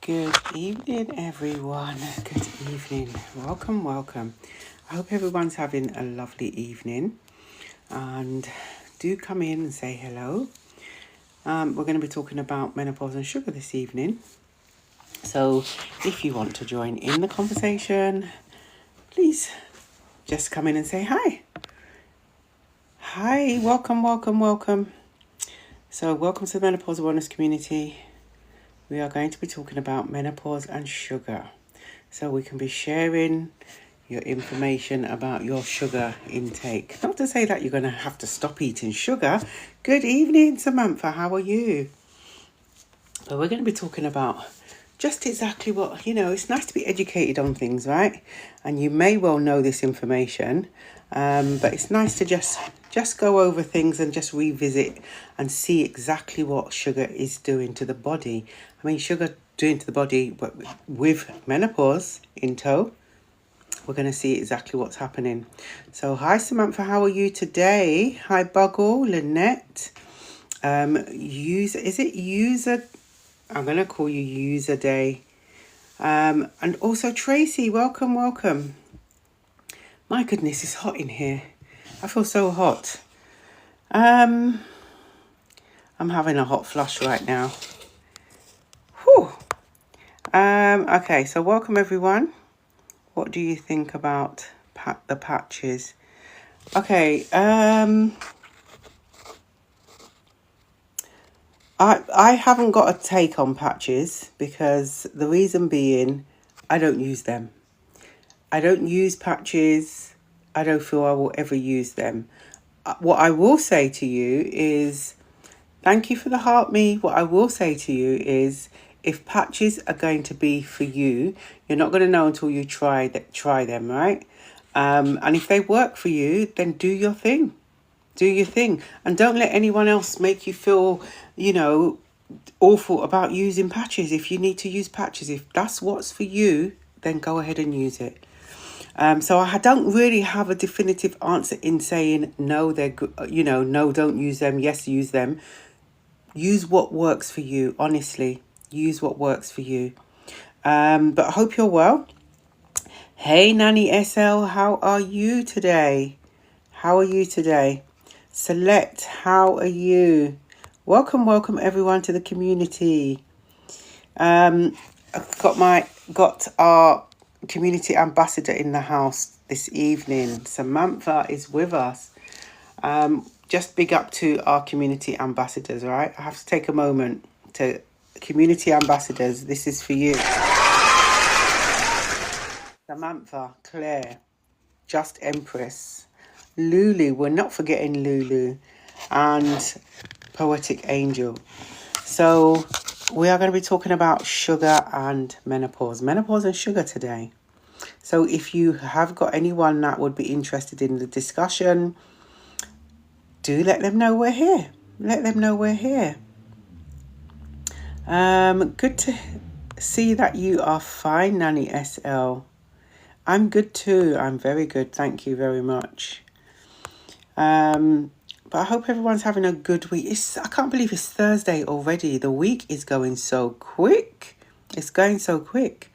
Good evening, everyone. Good evening. Welcome. I hope everyone's having a lovely evening. And do come in and say hello. We're going to be talking about menopause and sugar this evening. So if you want to join in the conversation, please just come in and say hi. Hi, welcome. So welcome to the Menopause Awareness Community. We are going to be talking about menopause and sugar. So we can be sharing your information about your sugar intake. Not to say that you're going to have to stop eating sugar. Good evening, Samantha. How are you? So we're going to be talking about just exactly what, it's nice to be educated on things, right? And you may well know this information, but it's nice to just go over things and just revisit and see exactly what sugar is doing to the body. I mean, sugar doing to the body, but with menopause in tow, we're going to see exactly what's happening. So, hi Samantha, how are you today? Hi Buggle, Lynette. User? I'm going to call you User Day. And also Tracy, welcome. My goodness, it's hot in here. I feel so hot. I'm having a hot flush right now. Whew. Okay, so welcome everyone. What do you think about the patches? Okay, I haven't got a take on patches because the reason being, I don't use them. I don't use patches. I don't feel I will ever use them. What I will say to you is, thank you for the heart me. What I will say to you is, if patches are going to be for you, you're not going to know until you try them, right? And if they work for you, then do your thing. Do your thing. And don't let anyone else make you feel, awful about using patches. If you need to use patches, if that's what's for you, then go ahead and use it. So I don't really have a definitive answer in saying, no, they're good, no, don't use them. Yes, use them. Use what works for you, honestly. Use what works for you. But I hope you're well. Hey, Nanny SL, how are you today? Select, how are you? Welcome everyone to the community. I've got our community ambassador in the house this evening. Samantha is with us. Just big up to our community ambassadors, right? I have to take a moment to community ambassadors. This is for you. Samantha, Claire, Just Empress, Lulu, we're not forgetting Lulu, and Poetic Angel. So we are going to be talking about sugar and menopause and sugar today. So if you have got anyone that would be interested in the discussion, do let them know we're here. Good to see that you are fine, Nanny SL. I'm good too. I'm very good. Thank you very much. But I hope everyone's having a good week. I can't believe it's Thursday already. The week is going so quick. It's going so quick.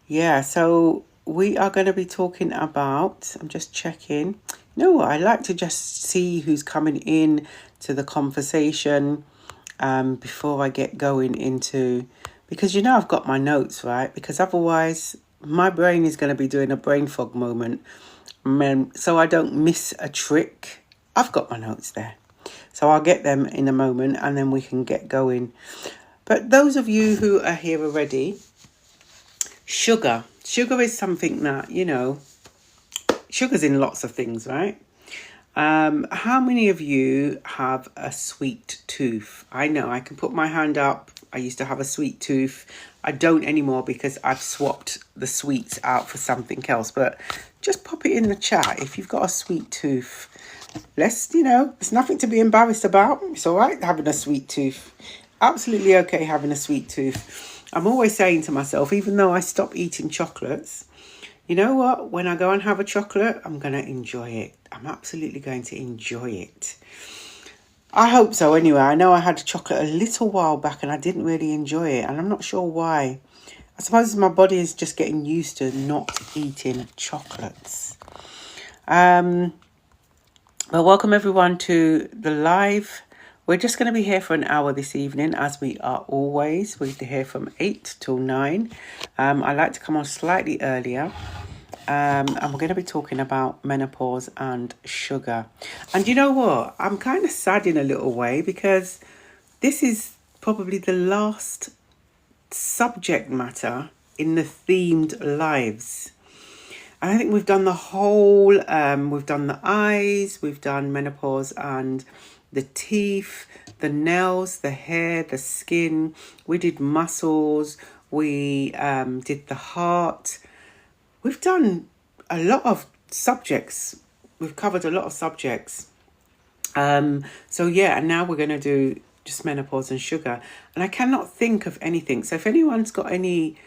Yeah, so we are going to be talking about, I'm just checking. No, I like to just see who's coming in to the conversation before I get going into, because I've got my notes, right? Because otherwise my brain is going to be doing a brain fog moment. So I don't miss a trick. I've got my notes there. So I'll get them in a moment and then we can get going. But those of you who are here already, sugar is something that, sugar's in lots of things, right? How many of you have a sweet tooth? I know, I can put my hand up. I used to have a sweet tooth. I don't anymore because I've swapped the sweets out for something else. But just pop it in the chat if you've got a sweet tooth. It's nothing to be embarrassed about. It's all right having a sweet tooth. Absolutely okay having a sweet tooth. I'm always saying to myself, even though I stop eating chocolates, you know what? When I go and have a chocolate, I'm going to enjoy it. I'm absolutely going to enjoy it. I hope so anyway. I know I had chocolate a little while back and I didn't really enjoy it, and I'm not sure why. I suppose my body is just getting used to not eating chocolates. Well, welcome everyone to the live. We're just going to be here for an hour this evening, as we are always. We're here from 8 till 9. I like to come on slightly earlier. And we're going to be talking about menopause and sugar. And you know what? I'm kind of sad in a little way, because this is probably the last subject matter in the themed lives. And I think we've done the whole, we've done the eyes, we've done menopause and the teeth, the nails, the hair, the skin. We did muscles, we did the heart. We've done a lot of subjects. We've covered a lot of subjects. So yeah, and now we're going to do just menopause and sugar. And I cannot think of anything. So if anyone's got any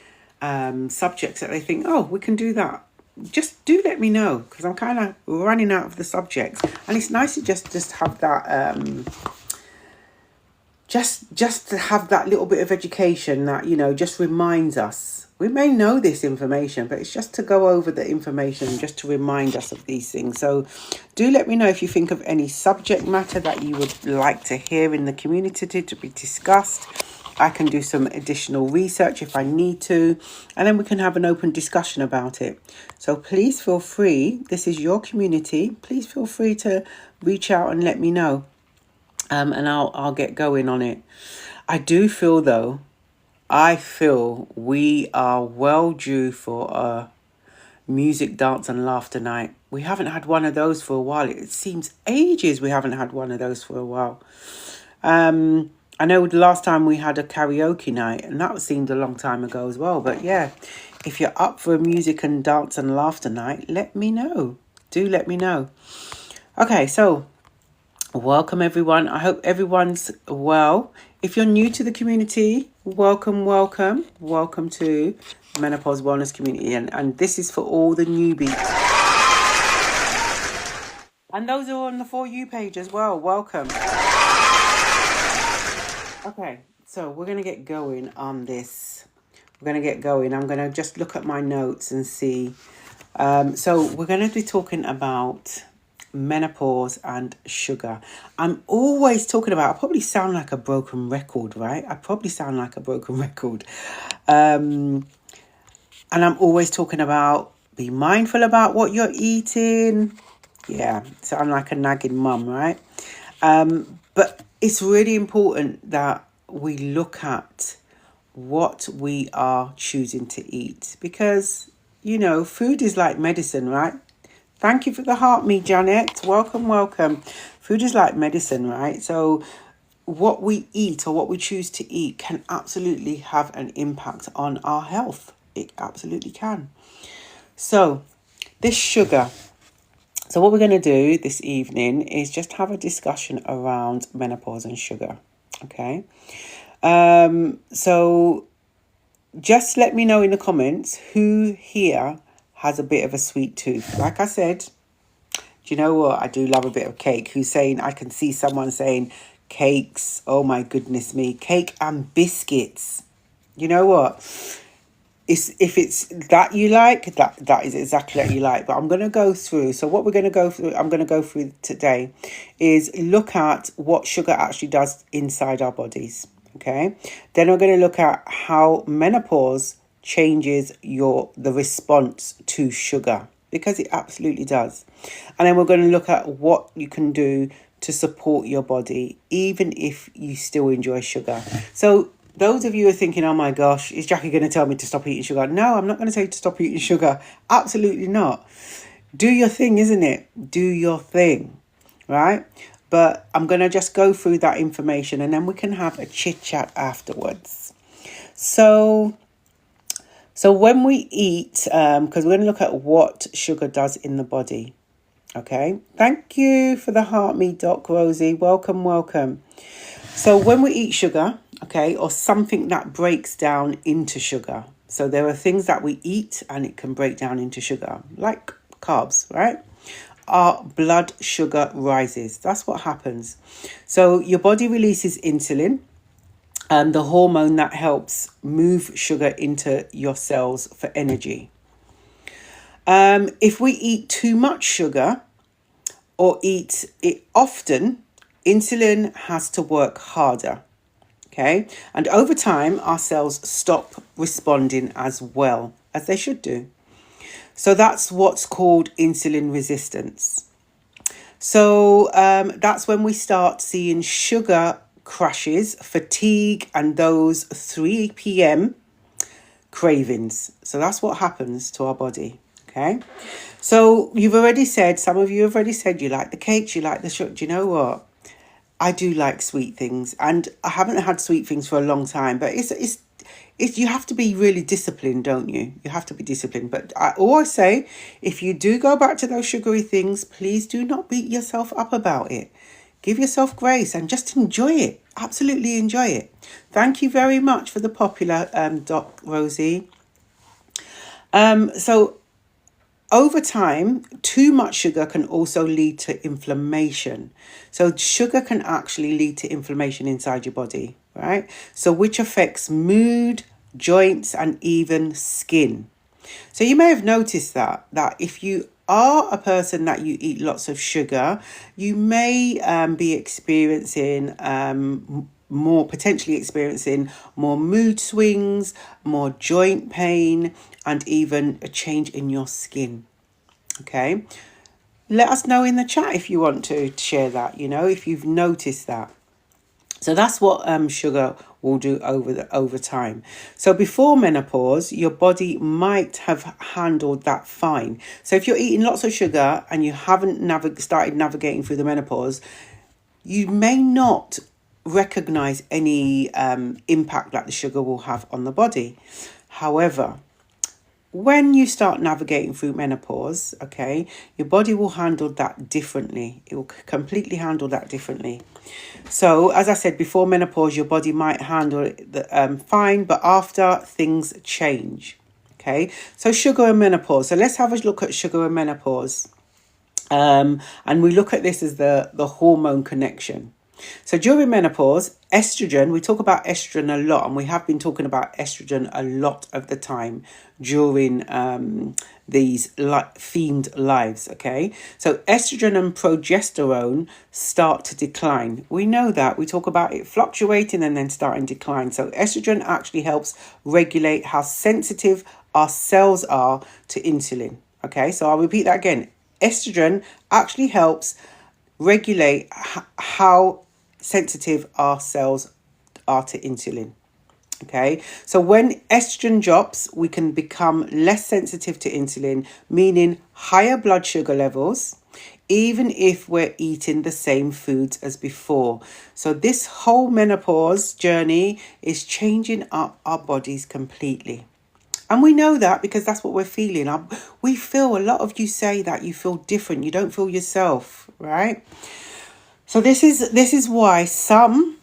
subjects that they think, oh, we can do that, just do let me know, because I'm kind of running out of the subjects. And it's nice to just have that... Just to have that little bit of education that, you know, just reminds us. We may know this information, but it's just to go over the information, just to remind us of these things. So do let me know if you think of any subject matter that you would like to hear in the community to be discussed. I can do some additional research if I need to, and then we can have an open discussion about it. So please feel free. This is your community. Please feel free to reach out and let me know. And I'll get going on it. I do feel though, I feel we are well due for a music, dance and laughter night. We haven't had one of those for a while. It seems ages we haven't had one of those for a while. I know the last time we had a karaoke night, and that seemed a long time ago as well. But yeah, if you're up for a music and dance and laughter night, let me know. Do let me know. Okay, so... welcome everyone. I hope everyone's well. If you're new to the community, welcome to Menopause Wellness Community, and this is for all the newbies and those who are on the For You page as well. Welcome. Okay, so we're going to get going on this. I'm going to just look at my notes and see. So we're going to be talking about menopause and sugar. I'm always talking about, I probably sound like a broken record, right? And I'm always talking about, be mindful about what you're eating. Yeah, sound like a nagging mum, right? But it's really important that we look at what we are choosing to eat, because, you know, food is like medicine, right? Thank you for the heart, me Janet. Welcome. Food is like medicine, right? So what we eat or what we choose to eat can absolutely have an impact on our health. It absolutely can. So this sugar. So what we're going to do this evening is just have a discussion around menopause and sugar. Okay. So just let me know in the comments who here has a bit of a sweet tooth. Like I said, do you know what? I do love a bit of cake. I can see someone saying cakes. Oh my goodness me. Cake and biscuits. You know what? If it's that you like, that is exactly what you like. But I'm going to go through. So what I'm going to go through today is look at what sugar actually does inside our bodies. Okay. Then we're going to look at how menopause changes the response to sugar, because it absolutely does. And then we're going to look at what you can do to support your body, even if you still enjoy sugar. So those of you who are thinking, oh my gosh, is Jackie going to tell me to stop eating sugar? No, I'm not going to tell you to stop eating sugar. Absolutely not. Do your thing, isn't it? Do your thing, right? But I'm going to just go through that information and then we can have a chit chat afterwards. So when we eat, because we're going to look at what sugar does in the body. Okay. Thank you for the heart, me, Doc Rosie. Welcome. So when we eat sugar, okay, or something that breaks down into sugar. So there are things that we eat and it can break down into sugar, like carbs, right? our blood sugar rises. That's what happens. So your body releases insulin, the hormone that helps move sugar into your cells for energy. If we eat too much sugar or eat it often, insulin has to work harder. Okay, and over time, our cells stop responding as well as they should do. So that's what's called insulin resistance. So that's when we start seeing sugar crashes, fatigue, and those 3 p.m. cravings. So that's what happens to our body. Okay. So you've already said, some of you have already said you like the cakes, you like the sugar. Do you know what? I do like sweet things, and I haven't had sweet things for a long time, but it's you have to be really disciplined, don't you? You have to be disciplined. But I always say, if you do go back to those sugary things, please do not beat yourself up about it. Give yourself grace and just enjoy it. Absolutely enjoy it. Thank you very much for the popular Doc Rosie. So over time, too much sugar can also lead to inflammation. So sugar can actually lead to inflammation inside your body, right? So which affects mood, joints, and even skin. So you may have noticed that if you are a person that you eat lots of sugar, you may be experiencing potentially experiencing more mood swings, more joint pain, and even a change in your skin. Okay, let us know in the chat if you want to share that, if you've noticed that. So that's what sugar will do over time. So before menopause, your body might have handled that fine. So if you're eating lots of sugar and you haven't started navigating through the menopause, you may not recognize any impact that the sugar will have on the body. However, when you start navigating through menopause, okay, your body will handle that differently. It will completely handle that differently. So, as I said, before menopause, your body might handle it fine, but after, things change. Okay, so sugar and menopause. So let's have a look at sugar and menopause. And we look at this as the hormone connection. So during menopause, estrogen, we talk about estrogen a lot, and we have been talking about estrogen a lot of the time during these themed lives, okay? So estrogen and progesterone start to decline. We know that. We talk about it fluctuating and then starting to decline. So estrogen actually helps regulate how sensitive our cells are to insulin, okay? So I'll repeat that again. Estrogen actually helps regulate how sensitive our cells are to insulin. Okay, so when estrogen drops, we can become less sensitive to insulin, meaning higher blood sugar levels, even if we're eating the same foods as before. So this whole menopause journey is changing up our bodies completely. And we know that because that's what we're feeling. We feel, a lot of you say that you feel different. You don't feel yourself, right? So this is why some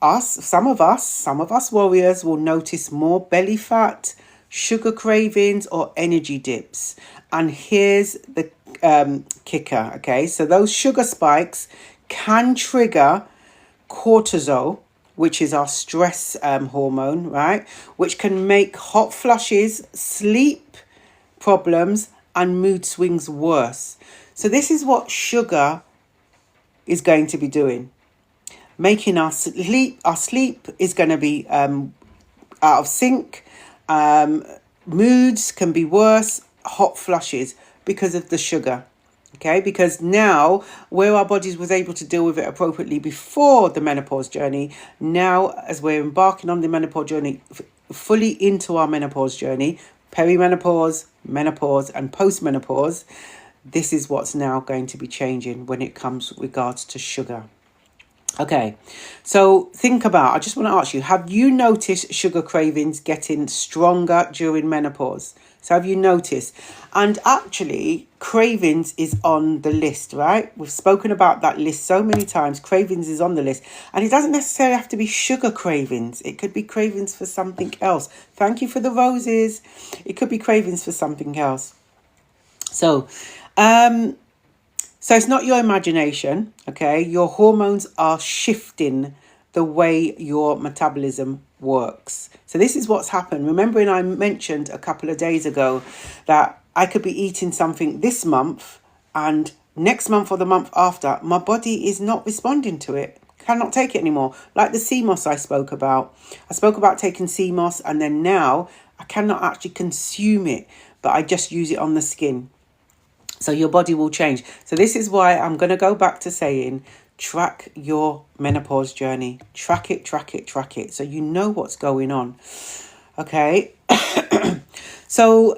of us warriors will notice more belly fat, sugar cravings, or energy dips. And here's the kicker, okay? So those sugar spikes can trigger cortisol, which is our stress hormone, right? Which can make hot flushes, sleep problems, and mood swings worse. So this is what sugar is going to be doing. Making our sleep is going to be out of sync. Moods can be worse, hot flushes, because of the sugar. Okay, because now where our bodies was able to deal with it appropriately before the menopause journey, now as we're embarking on the menopause journey, fully into our menopause journey, perimenopause, menopause, and postmenopause, this is what's now going to be changing when it comes regards to sugar. Okay, so I just want to ask you, have you noticed sugar cravings getting stronger during menopause? So have you noticed? And actually, cravings is on the list, right? We've spoken about that list so many times. Cravings is on the list. And it doesn't necessarily have to be sugar cravings. It could be cravings for something else. Thank you for the roses. It could be cravings for something else. So, So it's not your imagination, okay? Your hormones are shifting the way your metabolism works. So this is what's happened. Remembering I mentioned a couple of days ago that I could be eating something this month and next month or the month after, my body is not responding to it. Cannot take it anymore. Like the sea moss I spoke about. I spoke about taking sea moss, and then now I cannot actually consume it, but I just use it on the skin. So your body will change. So this is why I'm going to go back to saying, track your menopause journey. Track it, track it, track it. So you know what's going on. Okay. So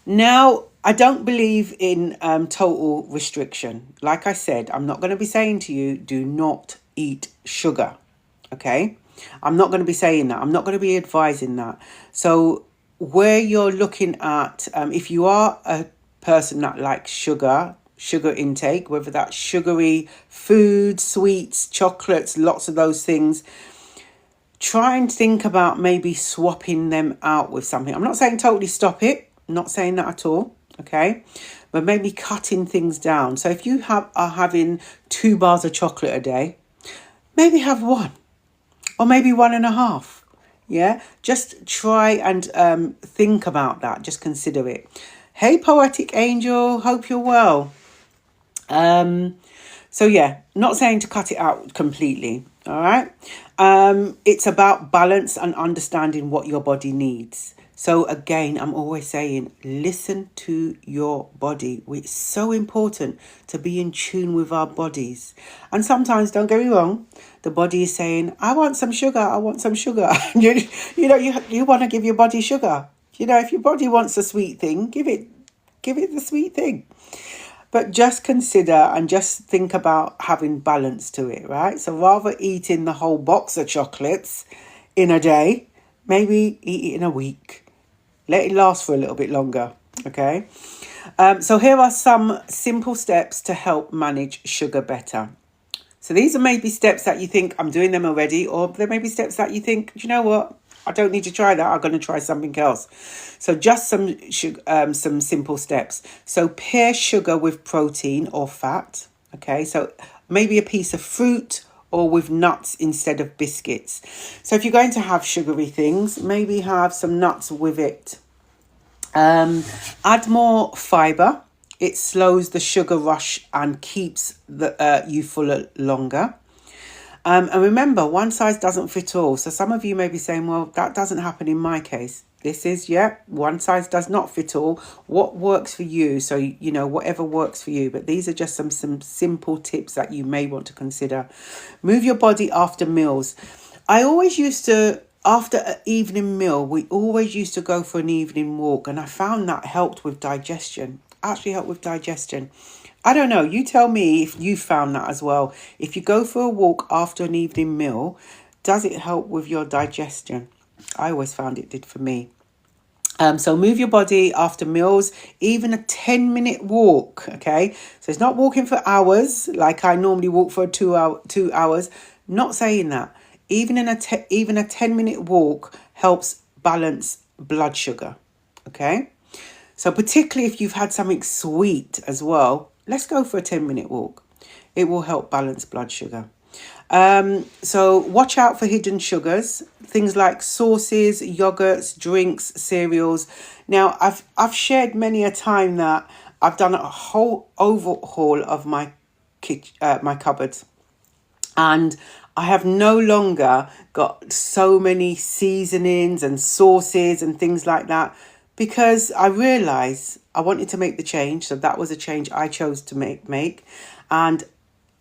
now I don't believe in total restriction. Like I said, I'm not going to be saying to you, do not eat sugar. Okay. I'm not going to be saying that. I'm not going to be advising that. So where you're looking at, if you are a person that likes sugar intake, whether that's sugary food, sweets, chocolates, lots of those things, try and think about maybe swapping them out with something. I'm not saying totally stop it. I'm not saying that at all. Okay. But maybe cutting things down. So if you are having 2 bars of chocolate a day, maybe have 1 or maybe 1.5. Yeah, just try and think about that. Just consider it. Hey, Poetic Angel, hope you're well. So yeah, not saying to cut it out completely. All right. It's about balance and understanding what your body needs. So again, I'm always saying, listen to your body. It's so important to be in tune with our bodies. And sometimes, don't get me wrong, the body is saying, I want some sugar, I want some sugar. you want to give your body sugar. If your body wants a sweet thing, give it the sweet thing. But just consider and just think about having balance to it, right? So rather eating the whole box of chocolates in a day, maybe eat it in a week. Let it last for a little bit longer, okay? So here are some simple steps to help manage sugar better. So these are maybe steps that you think, I'm doing them already, or there may be steps that you think, you know what, I don't need to try that, I'm going to try something else. So just some simple steps. So pair sugar with protein or fat, okay? So maybe a piece of fruit or with nuts instead of biscuits. So if you're going to have sugary things, maybe have some nuts with it. Add more fibre. It slows the sugar rush and keeps you fuller longer. And remember, one size doesn't fit all. So some of you may be saying, well, that doesn't happen in my case. This is, one size does not fit all. What works for you? So, whatever works for you. But these are just some simple tips that you may want to consider. Move your body after meals. I always used to, after an evening meal, we always used to go for an evening walk. And I found that helped with digestion. Actually helped with digestion. I don't know. You tell me if you found that as well. If you go for a walk after an evening meal, does it help with your digestion? I always found it did for me. So move your body after meals, even a 10-minute walk, okay? So it's not walking for hours like I normally walk for 2 hours. Not saying that. Even a 10-minute walk helps balance blood sugar, okay? So particularly if you've had something sweet as well, let's go for a 10-minute walk. It will help balance blood sugar. So watch out for hidden sugars, things like sauces, yogurts, drinks, cereals. Now, I've shared many a time that I've done a whole overhaul of my cupboards, and I have no longer got so many seasonings and sauces and things like that, because I realised I wanted to make the change. So that was a change I chose to make. And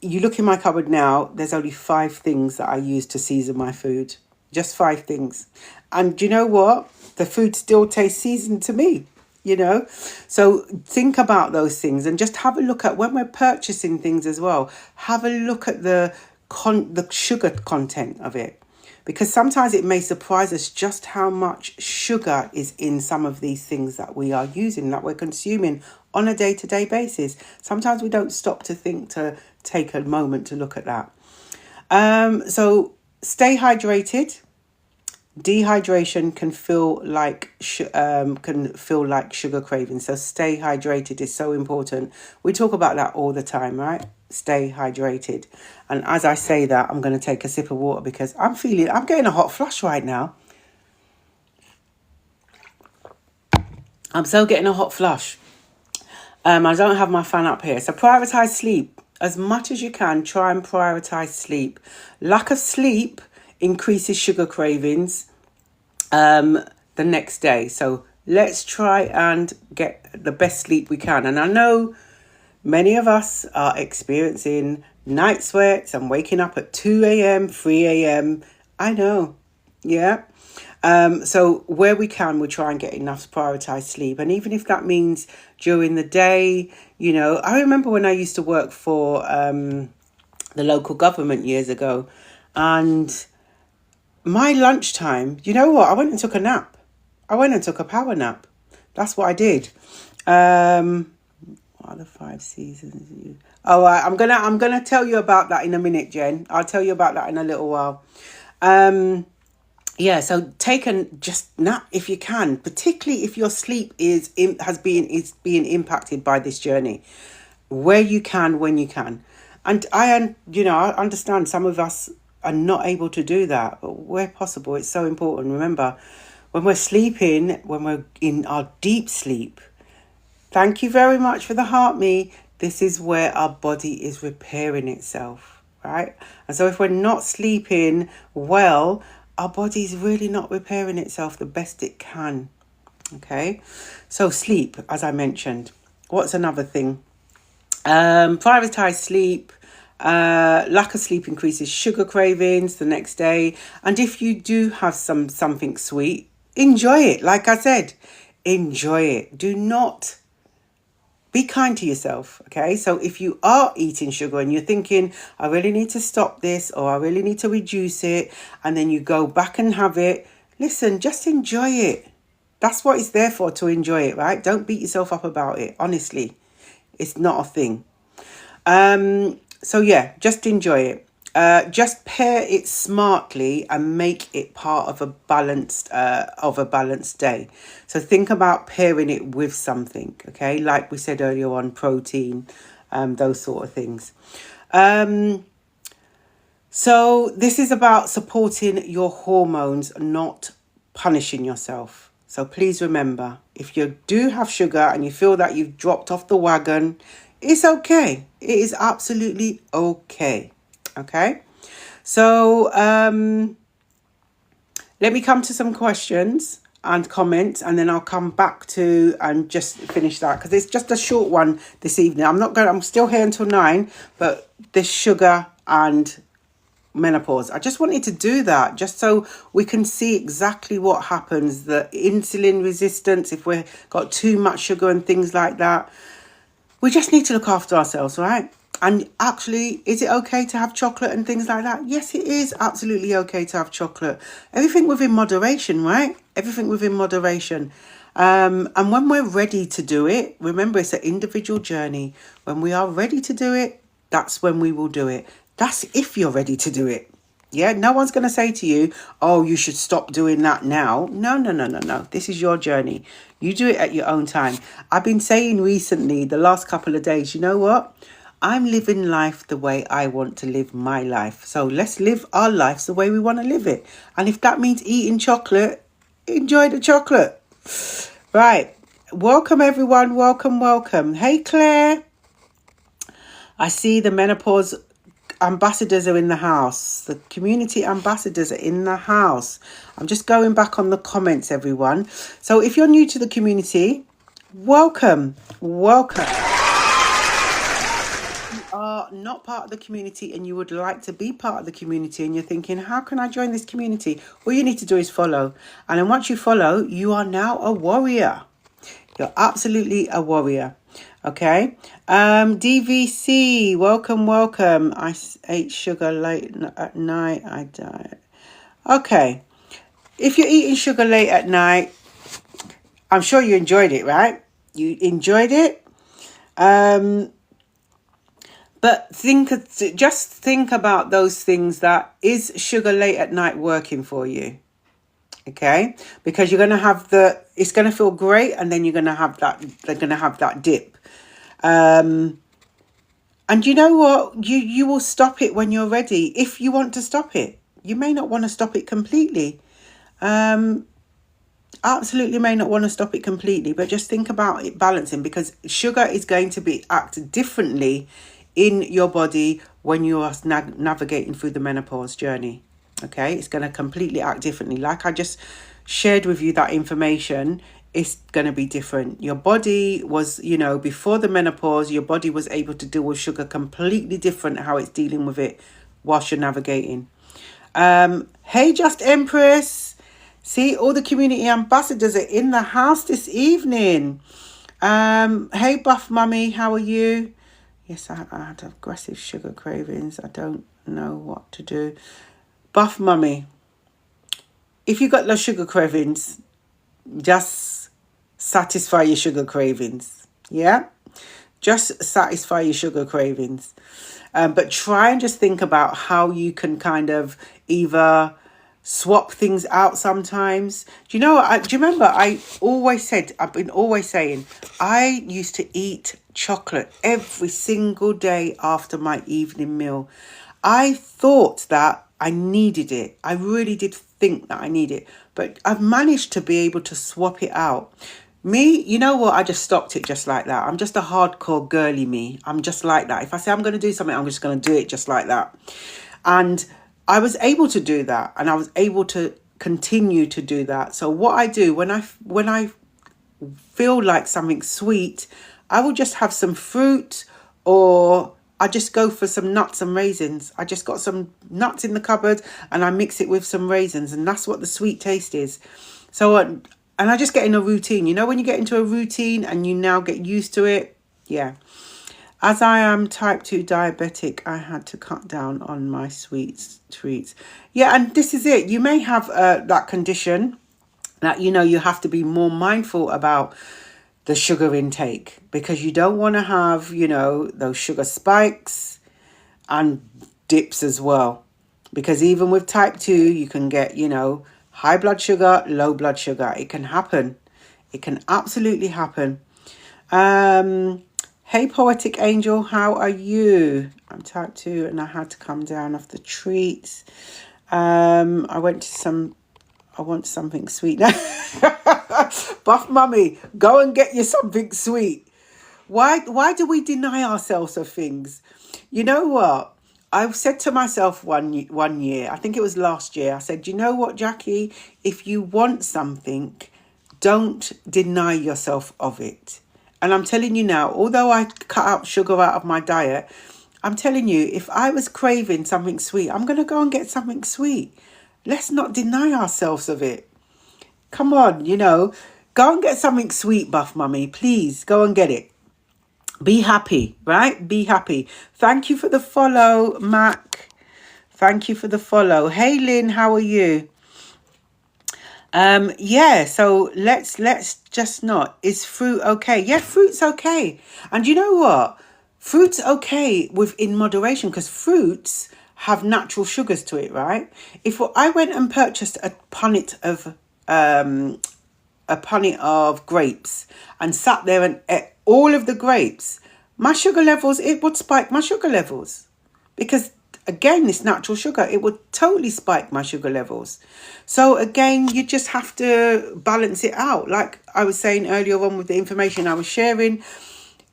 you look in my cupboard now, there's only 5 things that I use to season my food. Just 5 things. And do you know what? The food still tastes seasoned to me, So think about those things and just have a look at, when we're purchasing things as well, have a look at the sugar content of it. Because sometimes it may surprise us just how much sugar is in some of these things that we are using, that we're consuming on a day-to-day basis. Sometimes we don't stop to think, to take a moment to look at that. So stay hydrated. Dehydration can feel like sugar cravings. So stay hydrated is so important. We talk about that all the time, right? Stay hydrated. And as I say that, I'm going to take a sip of water because I'm getting a hot flush right now. I'm so getting a hot flush. I don't have my fan up here. So prioritize sleep. As much as you can, try and prioritize sleep. Lack of sleep increases sugar cravings the next day. So let's try and get the best sleep we can. And I know many of us are experiencing night sweats and waking up at 2 a.m., 3 a.m. I know. Yeah. So where we can, we try and get enough to prioritize sleep. And even if that means during the day, I remember when I used to work for the local government years ago, and my lunchtime, you know what? I went and took a nap. I went and took a power nap. That's what I did. What are the 5 seasons? Oh, I'm gonna tell you about that in a minute, Jen. I'll tell you about that in a little while. Yeah, so take just nap if you can, particularly if your sleep is being impacted by this journey, where you can, when you can. And I understand some of us are not able to do that, but where possible, it's so important. Remember, when we're sleeping, when we're in our deep sleep, thank you very much for the heart me. This is where our body is repairing itself, right? And so if we're not sleeping well, our body's really not repairing itself the best it can. Okay, so sleep, as I mentioned. What's another thing? Prioritize sleep. Lack of sleep increases sugar cravings the next day. And if you do have something sweet, enjoy it. Like I said, enjoy it. Do not be kind to yourself, okay? So if you are eating sugar and you're thinking, I really need to stop this, or I really need to reduce it, and then you go back and have it, listen, just enjoy it. That's what it's there for, to enjoy it, right? Don't beat yourself up about it. Honestly, it's not a thing. So yeah, just enjoy it. Just pair it smartly and make it part of a balanced day. So think about pairing it with something, okay? Like we said earlier on, protein, those sort of things. So this is about supporting your hormones, not punishing yourself. So please remember, if you do have sugar and you feel that you've dropped off the wagon, it's okay. It is absolutely okay. Okay. So let me come to some questions and comments, and then I'll come back to and just finish that, because it's just a short one this evening. I'm still here until 9, but this sugar and menopause, I just wanted to do that just so we can see exactly what happens, the insulin resistance, if we've got too much sugar and things like that. We just need to look after ourselves, right? And actually, is it okay to have chocolate and things like that? Yes, it is absolutely okay to have chocolate. Everything within moderation, right? Everything within moderation. And when we're ready to do it, remember, it's an individual journey. When we are ready to do it, that's when we will do it. That's if you're ready to do it. Yeah, no one's going to say to you, oh, you should stop doing that now. No. This is your journey. You do it at your own time. I've been saying recently, the last couple of days, you know what? I'm living life the way I want to live my life. So let's live our lives the way we want to live it. And if that means eating chocolate, enjoy the chocolate. Right. Welcome, everyone. Welcome. Hey, Claire. I see the menopause ambassadors are in the house. The community ambassadors are in the house. I'm just going back on the comments, everyone. So if you're new to the community, welcome. Are not part of the community and you would like to be part of the community and you're thinking, how can I join this community? All you need to do is follow. And then once you follow, you are now a warrior. You're absolutely a warrior. Okay. DVC, welcome. I ate sugar late at night. I died. Okay. If you're eating sugar late at night, I'm sure you enjoyed it, right? You enjoyed it. But just think about those things. That is sugar late at night working for you? Okay, because you're going to have it's going to feel great, and then you're going to have they're going to have that dip. And you know what? You will stop it when you're ready. If you want to stop it, you may not want to stop it completely. Absolutely may not want to stop it completely, but just think about it balancing, because sugar is going to be act differently in your body when you are navigating through the menopause journey. Okay, it's going to completely act differently. Like I just shared with you that information, it's going to be different. Your body was, before the menopause, your body was able to deal with sugar completely different how it's dealing with it whilst you're navigating. Hey, Just Empress. See, all the community ambassadors are in the house this evening. Hey, Buff Mummy, how are you? Yes, I had aggressive sugar cravings. I don't know what to do. Buff Mummy, if you got those sugar cravings, just satisfy your sugar cravings. Yeah? Just satisfy your sugar cravings. But try and just think about how you can kind of either swap things out sometimes. Do you remember I've been always saying, I used to eat chocolate every single day after my evening meal. I thought that I needed it. I really did think that I need it. But I've managed to be able to swap it out. Me, you know what? I just stopped it just like that. I'm just a hardcore girly me. I'm just like that. If I say I'm going to do something, I'm just going to do it just like that. And I was able to do that, and I was able to continue to do that. So what I do when I feel like something sweet, I will just have some fruit, or I just go for some nuts and raisins. I just got some nuts in the cupboard and I mix it with some raisins, and that's what the sweet taste is. So, and I just get in a routine. You know, when you get into a routine and you now get used to it, yeah. As I am type 2 diabetic, I had to cut down on my sweet treats. Yeah, and this is it. You may have that condition that, you have to be more mindful about the sugar intake, because you don't want to have, those sugar spikes and dips as well. Because even with type 2, you can get, high blood sugar, low blood sugar. It can happen. It can absolutely happen. Hey, Poetic Angel, how are you? I'm type 2 and I had to come down off the treats. I want something sweet now. Buff Mummy, go and get you something sweet. Why do we deny ourselves of things? You know what? I said to myself one year, I think it was last year, I said, you know what, Jackie? If you want something, don't deny yourself of it. And I'm telling you now, although I cut out sugar out of my diet, I'm telling you, if I was craving something sweet, I'm going to go and get something sweet. Let's not deny ourselves of it. Come on, go and get something sweet, Buff Mummy. Please, go and get it. Be happy, right? Be happy. Thank you for the follow, Mac. Thank you for the follow. Hey, Lynn, how are you? So let's just not. Is fruit okay? Yeah, fruit's okay. And you know what? Fruit's okay in moderation, because fruits have natural sugars to it, right? If I went and purchased a punnet of grapes and sat there and ate all of the grapes, my sugar levels, it would spike my sugar levels, because again, this natural sugar, it would totally spike my sugar levels. So again, you just have to balance it out. Like I was saying earlier on with the information I was sharing,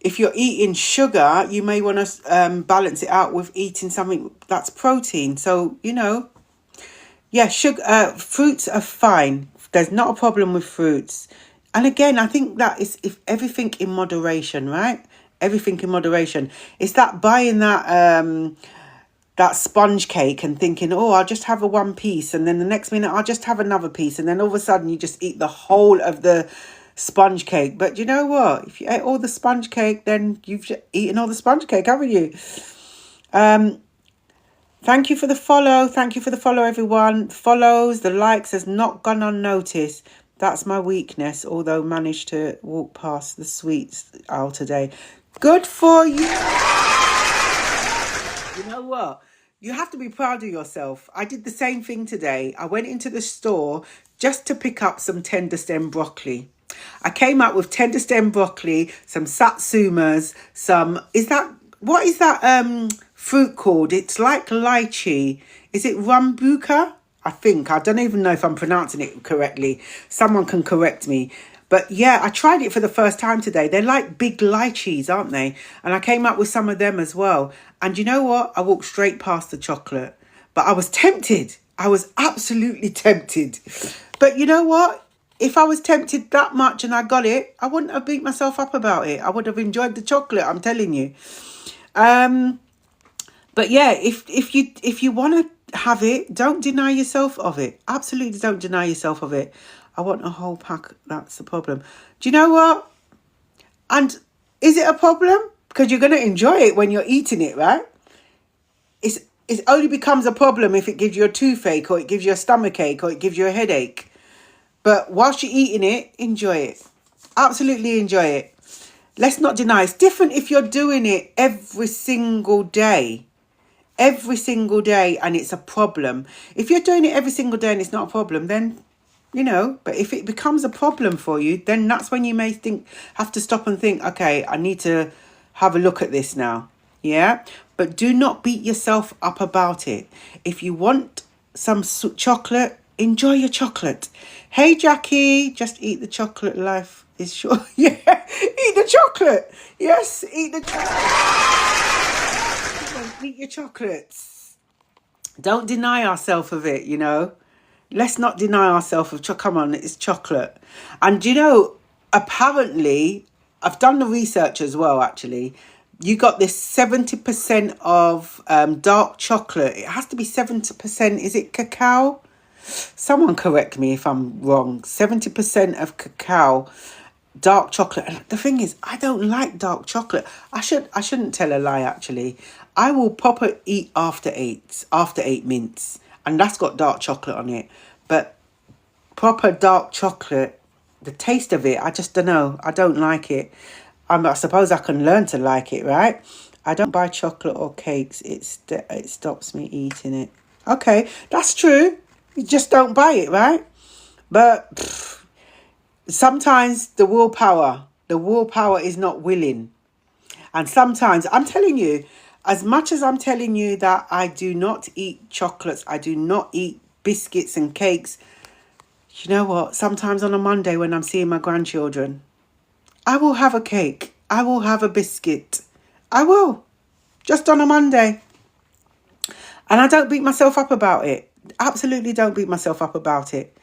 if you're eating sugar, you may want to balance it out with eating something that's protein. So, sugar, fruits are fine. There's not a problem with fruits. And again, I think that is if everything in moderation, right? Everything in moderation. It's that buying that sponge cake and thinking, oh, I'll just have one piece, and then the next minute I'll just have another piece, and then all of a sudden you just eat the whole of the sponge cake. But you know what? If you ate all the sponge cake, then you've eaten all the sponge cake, haven't you? Thank you for the follow. Thank you for the follow, everyone. Follows, the likes has not gone unnoticed. That's my weakness, although managed to walk past the sweets aisle today. Good for you. You know what? You have to be proud of yourself. I did the same thing today. I went into the store just to pick up some tender stem broccoli. I came up with tender stem broccoli, some satsumas, what is that fruit called? It's like lychee. Is it rambuka? I think. I don't even know if I'm pronouncing it correctly. Someone can correct me. But yeah, I tried it for the first time today. They're like big lychees, aren't they? And I came up with some of them as well. And you know what? I walked straight past the chocolate. But I was tempted. I was absolutely tempted. But you know what? If I was tempted that much and I got it, I wouldn't have beat myself up about it. I would have enjoyed the chocolate, I'm telling you. But yeah, if you want to have it, don't deny yourself of it. Absolutely don't deny yourself of it. I want a whole pack. That's the problem. Do you know what? And is it a problem? Because you're going to enjoy it when you're eating it, right? It only becomes a problem if it gives you a toothache or it gives you a stomachache or it gives you a headache. But whilst you're eating it, enjoy it. Absolutely enjoy it. Let's not deny. It's different if you're doing it every single day. Every single day and it's a problem. If you're doing it every single day and it's not a problem, then, but if it becomes a problem for you, then that's when you may have to stop and think, okay, I need to have a look at this now. Yeah. But do not beat yourself up about it. If you want some chocolate, enjoy your chocolate. Hey, Jackie, just eat the chocolate. Life is short. Yeah, eat the chocolate. Yes, eat the chocolate. Eat your chocolates. Don't deny ourselves of it, Let's not deny ourselves of come on, it's chocolate. And apparently, I've done the research as well, actually. You got this 70% of dark chocolate. It has to be 70%. Is it cacao? Someone correct me if I'm wrong. 70% of cacao, dark chocolate. And the thing is, I don't like dark chocolate. I shouldn't tell a lie, actually. I will proper eat after 8 mints. And that's got dark chocolate on it. But proper dark chocolate, the taste of it, I just don't know. I don't like it. I suppose I can learn to like it, right? I don't buy chocolate or cakes. It stops me eating it. Okay, that's true. You just don't buy it, right? But sometimes the willpower is not willing. And sometimes, I'm telling you, as much as I'm telling you that I do not eat chocolates, I do not eat biscuits and cakes, you know what? Sometimes on a Monday when I'm seeing my grandchildren, I will have a cake. I will have a biscuit. I will. Just on a Monday. And I don't beat myself up about it. Absolutely don't beat myself up about it.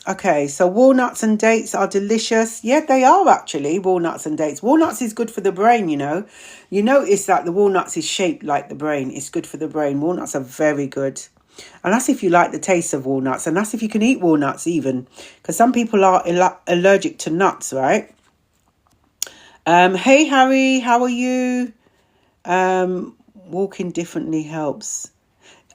Okay, so walnuts and dates are delicious. Yeah, they are actually, walnuts and dates. Walnuts is good for the brain, You notice that the walnuts is shaped like the brain. It's good for the brain. Walnuts are very good. And that's if you like the taste of walnuts. And that's if you can eat walnuts even. Because some people are allergic to nuts, right? Hey, Harry, how are you? Walking differently helps.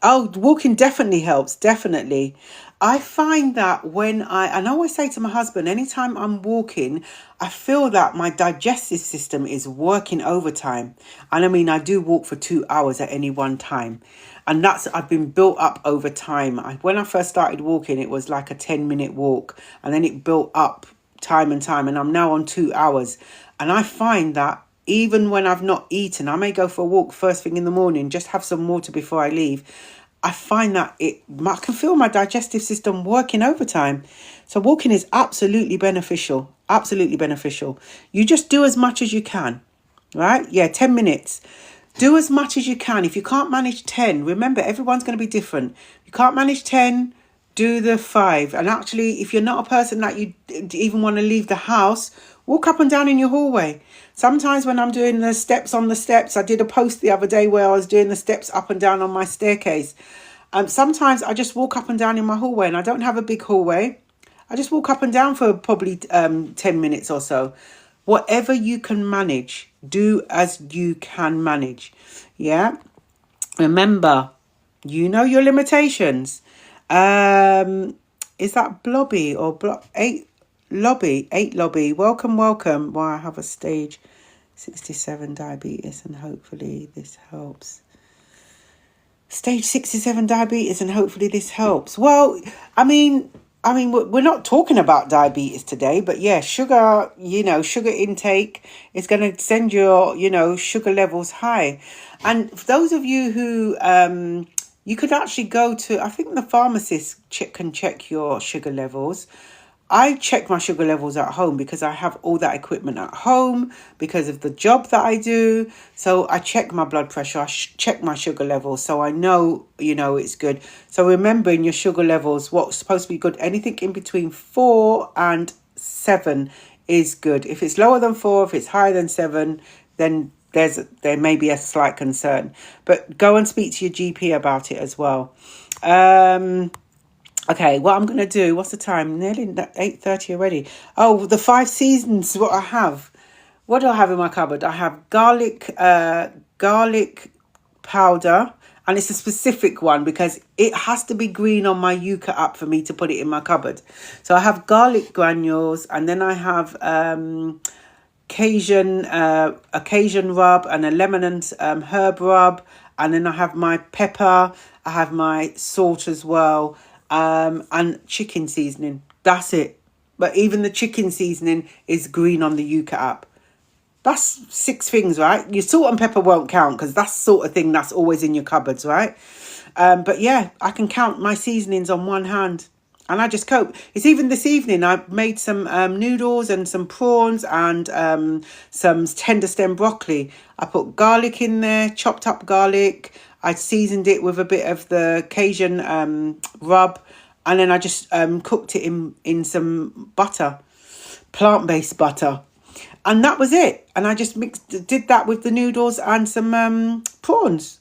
Oh, walking definitely helps. Definitely. I find that and I always say to my husband, anytime I'm walking, I feel that my digestive system is working overtime. And I mean, I do walk for 2 hours at any one time. And I've been built up over time. When I first started walking, it was like a 10-minute walk. And then it built up time and time. And I'm now on 2 hours. And I find that even when I've not eaten, I may go for a walk first thing in the morning, just have some water before I leave. I find that I can feel my digestive system working overtime. So walking is absolutely beneficial. Absolutely beneficial. You just do as much as you can, right? Yeah, 10 minutes. Do as much as you can. If you can't manage 10, remember, everyone's going to be different. If you can't manage 10, do the 5. And actually, if you're not a person that you even want to leave the house, walk up and down in your hallway. Sometimes when I'm doing the steps on the steps, I did a post the other day where I was doing the steps up and down on my staircase. Sometimes I just walk up and down in my hallway, and I don't have a big hallway. I just walk up and down for probably 10 minutes or so. Whatever you can manage, do as you can manage. Yeah. Remember, you know your limitations. Is that Blobby or 8 Lobby? Welcome. Why I have a stage 67 diabetes, and hopefully this helps. stage 67 diabetes, and hopefully this helps. Well, we're not talking about diabetes today, but yeah, sugar, sugar intake is going to send your, sugar levels high. And for those of you who, you could actually go to, I think the pharmacist can check your sugar levels. I check my sugar levels at home because I have all that equipment at home because of the job that I do. So I check my blood pressure, I check my sugar levels, so I know, it's good. So remembering your sugar levels, what's supposed to be good, anything in between 4 and 7 is good. If it's lower than 4, if it's higher than 7, then there may be a slight concern. But go and speak to your GP about it as well. Okay, what I'm going to do, what's the time? Nearly 8:30 already. Oh, the 5 seasons, what I have. What do I have in my cupboard? I have garlic powder, and it's a specific one because it has to be green on my Yuka app for me to put it in my cupboard. So I have garlic granules, and then I have Cajun rub and a lemon and herb rub, and then I have my pepper, I have my salt as well, and chicken seasoning. That's it. But even the chicken seasoning is green on the Yuka app. That's 6 things, right? Your salt and pepper won't count because that's the sort of thing that's always in your cupboards, right? But yeah, I can count my seasonings on one hand. And I just cope. It's even this evening, I made some noodles and some prawns and some tender stem broccoli. I put garlic in there, chopped up garlic. I seasoned it with a bit of the Cajun rub. And then I just cooked it in some butter, plant-based butter. And that was it. And I just did that with the noodles and some prawns.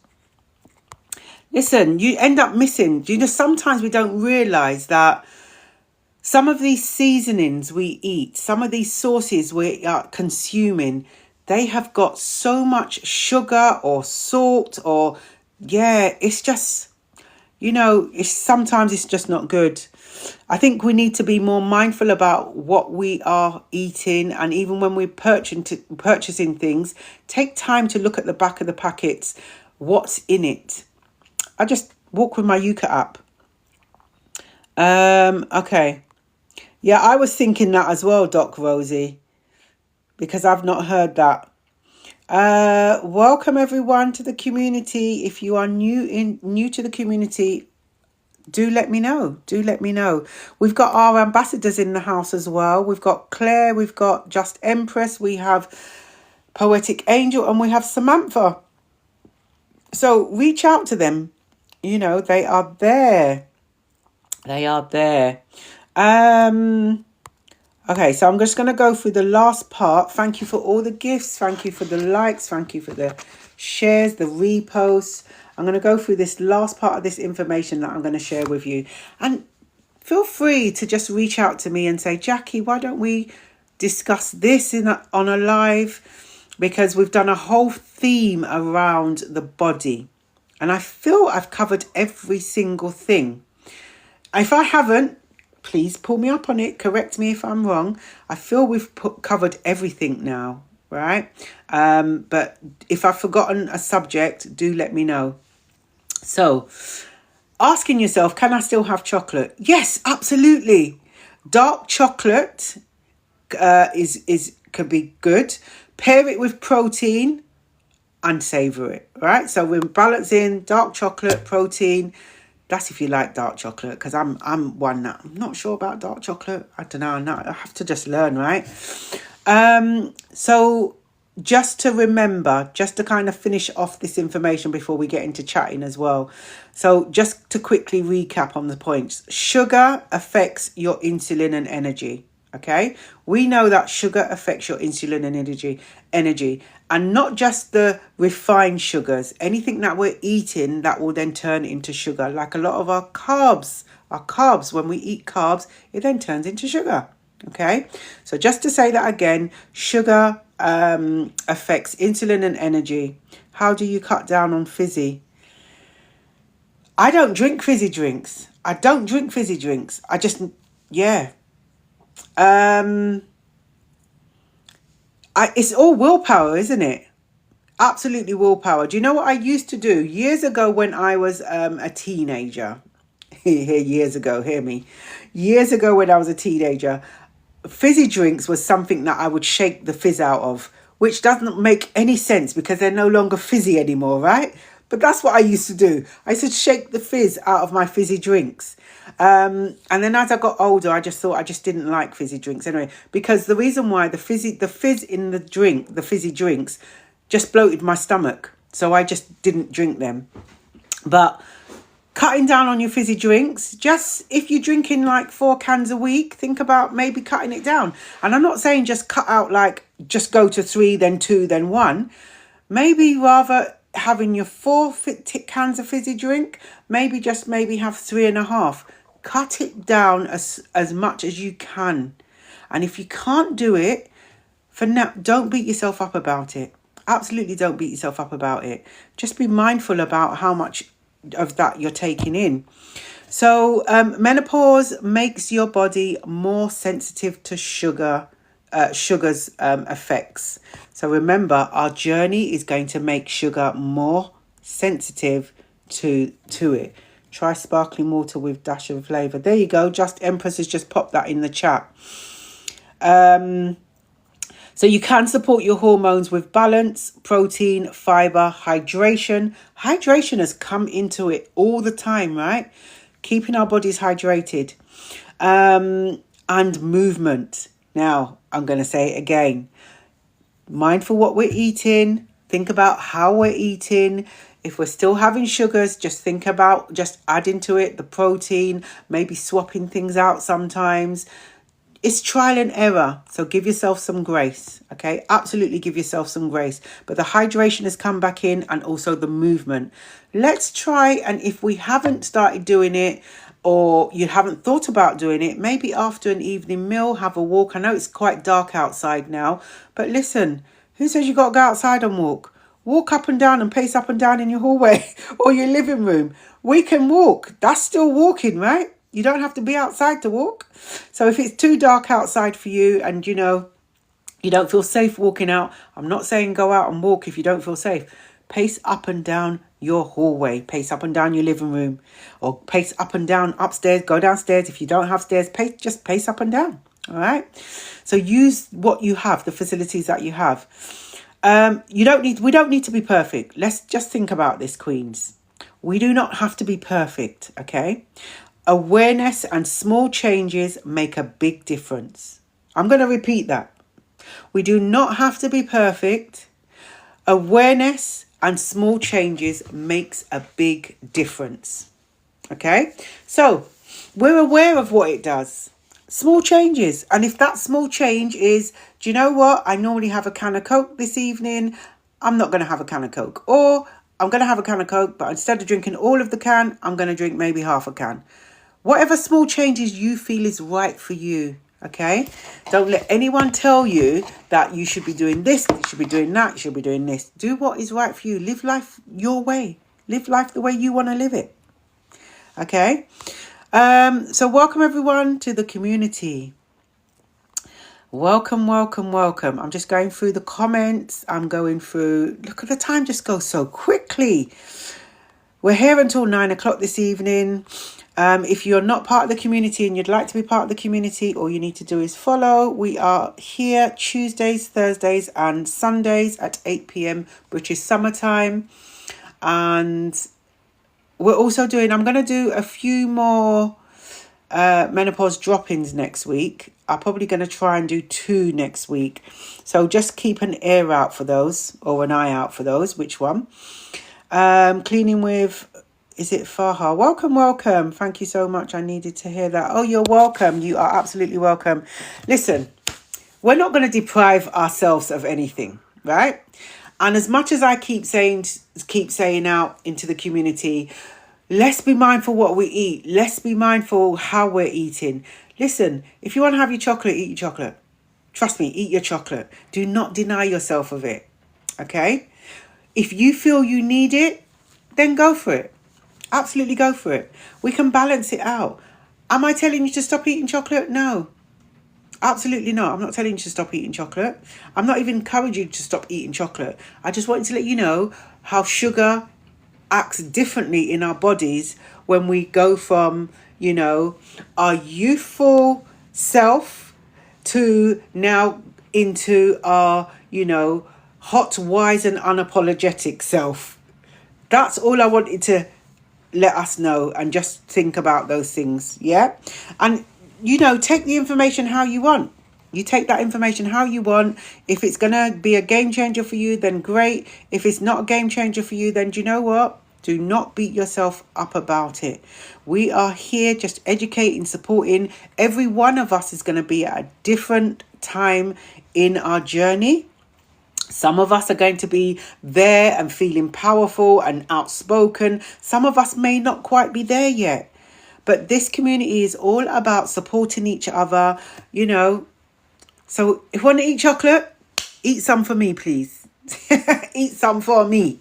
Listen, you end up missing. Sometimes we don't realise that some of these seasonings we eat, some of these sauces we are consuming, they have got so much sugar or salt or, it's just, sometimes it's just not good. I think we need to be more mindful about what we are eating, and even when we're purchasing things, take time to look at the back of the packets, what's in it. I just walk with my Yuka app. Okay. Yeah, I was thinking that as well, Doc Rosie, because I've not heard that. Welcome everyone to the community. If you are new to the community, do let me know. We've got our ambassadors in the house as well. We've got Claire, we've got Just Empress, we have Poetic Angel, and we have Samantha. So reach out to them. They are there. Okay, so I'm just going to go through the last part. Thank you for all the gifts. Thank you for the likes. Thank you for the shares, the reposts. I'm going to go through this last part of this information that I'm going to share with you. And feel free to just reach out to me and say, Jackie, why don't we discuss this on a live? Because we've done a whole theme around the body. And I feel I've covered every single thing. If I haven't, please pull me up on it. Correct me if I'm wrong. I feel we've covered everything now, right? But if I've forgotten a subject, do let me know. So, asking yourself, can I still have chocolate? Yes, absolutely. Dark chocolate could be good. Pair it with protein and savor it, right? So we're balancing dark chocolate, protein. That's if you like dark chocolate, because I'm one that I'm not sure about dark chocolate. I don't know. I have to just learn, right? So just to remember, just to kind of finish off this information before we get into chatting as well. So just to quickly recap on the points. Sugar affects your insulin and energy. Okay, we know that sugar affects your insulin and energy, and not just the refined sugars, anything that we're eating that will then turn into sugar, like a lot of our carbs, when we eat carbs, it then turns into sugar. Okay, so just to say that again, sugar affects insulin and energy. How do you cut down on fizzy? I don't drink fizzy drinks. I just, it's all willpower, isn't it? Absolutely willpower. Do you know what I used to do years ago when I was a teenager? Years ago, hear me. Years ago when I was a teenager, fizzy drinks was something that I would shake the fizz out of, which doesn't make any sense because they're no longer fizzy anymore, right? But that's what I used to do. I used to shake the fizz out of my fizzy drinks. And then as I got older, I just thought I just didn't like fizzy drinks anyway, because the reason why the fizz in the drink, the fizzy drinks, just bloated my stomach. So I just didn't drink them. But cutting down on your fizzy drinks, just if you're drinking like 4 cans a week, think about maybe cutting it down. And I'm not saying just cut out, like just go to 3, then 2, then 1. Maybe rather having your 4 cans of fizzy drink, maybe have 3.5. Cut it down as much as you can. And if you can't do it, for now, don't beat yourself up about it. Absolutely don't beat yourself up about it. Just be mindful about how much of that you're taking in. So menopause makes your body more sensitive to sugar's effects. So remember, our journey is going to make sugar more sensitive to it. Try sparkling water with dash of flavour. There you go. Just Empress has just popped that in the chat. So you can support your hormones with balance, protein, fibre, hydration. Hydration has come into it all the time, right? Keeping our bodies hydrated. And movement. Now, I'm going to say it again. Mindful what we're eating. Think about how we're eating. If we're still having sugars, just think about just adding to it the protein, maybe swapping things out sometimes. It's trial and error, so give yourself some grace, okay? Absolutely give yourself some grace. But the hydration has come back in, and also the movement. Let's try, and if we haven't started doing it, or you haven't thought about doing it, maybe after an evening meal, have a walk. I know it's quite dark outside now, but listen, who says you got to go outside and walk? Walk up and down and pace up and down in your hallway or your living room. We can walk. That's still walking, right? You don't have to be outside to walk. So if it's too dark outside for you and, you don't feel safe walking out, I'm not saying go out and walk if you don't feel safe. Pace up and down your hallway. Pace up and down your living room. Or pace up and down upstairs. Go downstairs. If you don't have stairs, just pace up and down. All right? So use what you have, the facilities that you have. We don't need to be perfect. Let's just think about this, Queens. We do not have to be perfect, okay? Awareness and small changes make a big difference. I'm going to repeat that. We do not have to be perfect. Awareness and small changes makes a big difference. Okay? So, we're aware of what it does. Small changes. And if that small change is, do you know what? I normally have a can of Coke this evening. I'm not going to have a can of Coke. Or I'm going to have a can of Coke, but instead of drinking all of the can, I'm going to drink maybe half a can. Whatever small changes you feel is right for you, okay? Don't let anyone tell you that you should be doing this, you should be doing that, you should be doing this. Do what is right for you. Live life your way. Live life the way you want to live it, okay? So welcome everyone to the community. Welcome. I'm just going through the comments. I'm going through, look at the time just goes so quickly. We're here until 9 o'clock this evening. If you're not part of the community and you'd like to be part of the community, all you need to do is follow. We are here Tuesdays, Thursdays and Sundays at 8 p.m. British summertime. And we're also I'm going to do a few more menopause drop-ins next week. I'm probably going to try and do 2 next week. So just keep an ear out for those, or an eye out for those. Which one? Cleaning with... Is it Faha? Welcome. Thank you so much. I needed to hear that. Oh, you're welcome. You are absolutely welcome. Listen, we're not going to deprive ourselves of anything, right? And as much as I keep saying out into the community, let's be mindful what we eat. Let's be mindful how we're eating. Listen, if you want to have your chocolate, eat your chocolate. Trust me, eat your chocolate. Do not deny yourself of it, okay? If you feel you need it, then go for it. Absolutely go for it. We can balance it out. Am I telling you to stop eating chocolate? No. Absolutely not. I'm not telling you to stop eating chocolate. I'm not even encouraging you to stop eating chocolate. I just wanted to let you know how sugar acts differently in our bodies when we go from, our youthful self to now into our, hot, wise and unapologetic self. That's all I wanted to let us know, and just think about those things. Yeah. And take the information how you want. You take that information how you want. If it's going to be a game changer for you, then great. If it's not a game changer for you, then do you know what? Do not beat yourself up about it. We are here just educating, supporting. Every one of us is going to be at a different time in our journey. Some of us are going to be there and feeling powerful and outspoken. Some of us may not quite be there yet. But this community is all about supporting each other, So if you want to eat chocolate, eat some for me, please. Eat some for me.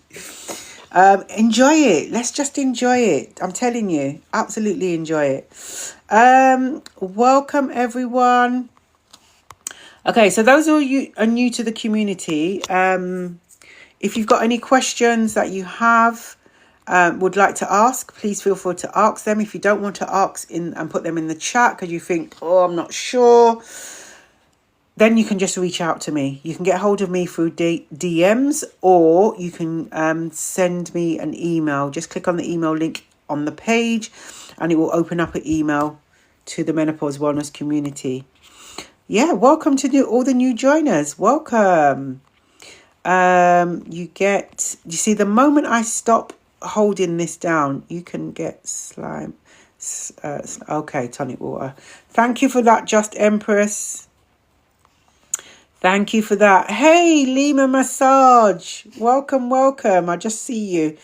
Enjoy it. Let's just enjoy it. I'm telling you, absolutely enjoy it. Welcome, everyone. Okay, so those of you are new to the community, if you've got any questions that you have, would like to ask, please feel free to ask them. If you don't want to ask and put them in the chat because you think, I'm not sure, then you can just reach out to me. You can get hold of me through DMs, or you can send me an email. Just click on the email link on the page and it will open up an email to the Menopause Wellness community. Yeah, welcome to all the new joiners. Welcome. You see, the moment I stop holding this down, you can get slime. Okay, tonic water. Thank you for that, Just Empress. Thank you for that. Hey, Lima Massage. Welcome. I just see you.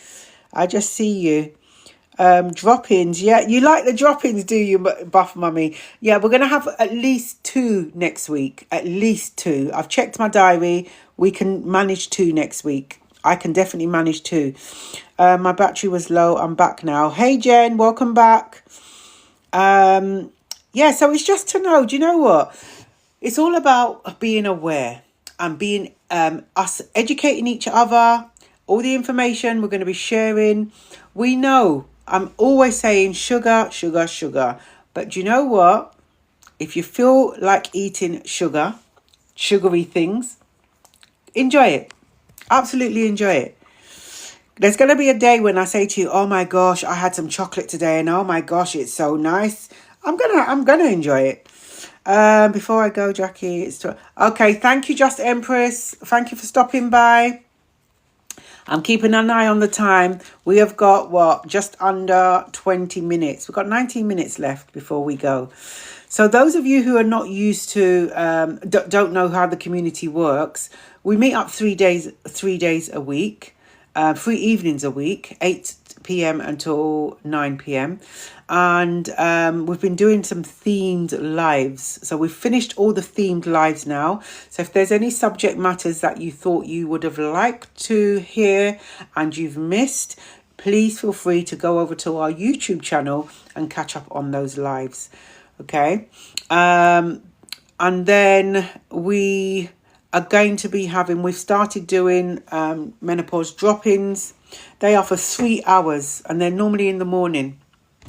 Drop-ins. Yeah, you like the drop-ins, do you, Buff Mummy? Yeah, we're going to have at least 2 next week. At least 2. I've checked my diary. We can manage 2 next week. I can definitely manage 2. My battery was low. I'm back now. Hey, Jen. Welcome back. Yeah, so it's just to know, do you know what? It's all about being aware and being us educating each other. All the information we're going to be sharing. We know, I'm always saying sugar. But do you know what? If you feel like eating sugary things, enjoy it. Absolutely enjoy it. There's going to be a day when I say to you, oh my gosh, I had some chocolate today and oh my gosh, it's so nice. I'm gonna enjoy it. Before I go, Jackie, okay. Thank you, Just Empress. Thank you for stopping by. I'm keeping an eye on the time. We have got just under 20 minutes. We've got 19 minutes left before we go. So those of you who are not used to, don't know how the community works, we meet up 3 days a week, 3 evenings a week, 8 p.m. until 9 p.m. And we've been doing some themed lives. So we've finished all the themed lives now. So if there's any subject matters that you thought you would have liked to hear and you've missed, please feel free to go over to our YouTube channel and catch up on those lives. Okay. And then we are going to be we've started doing menopause drop-ins. They are for 3 hours and they're normally in the morning.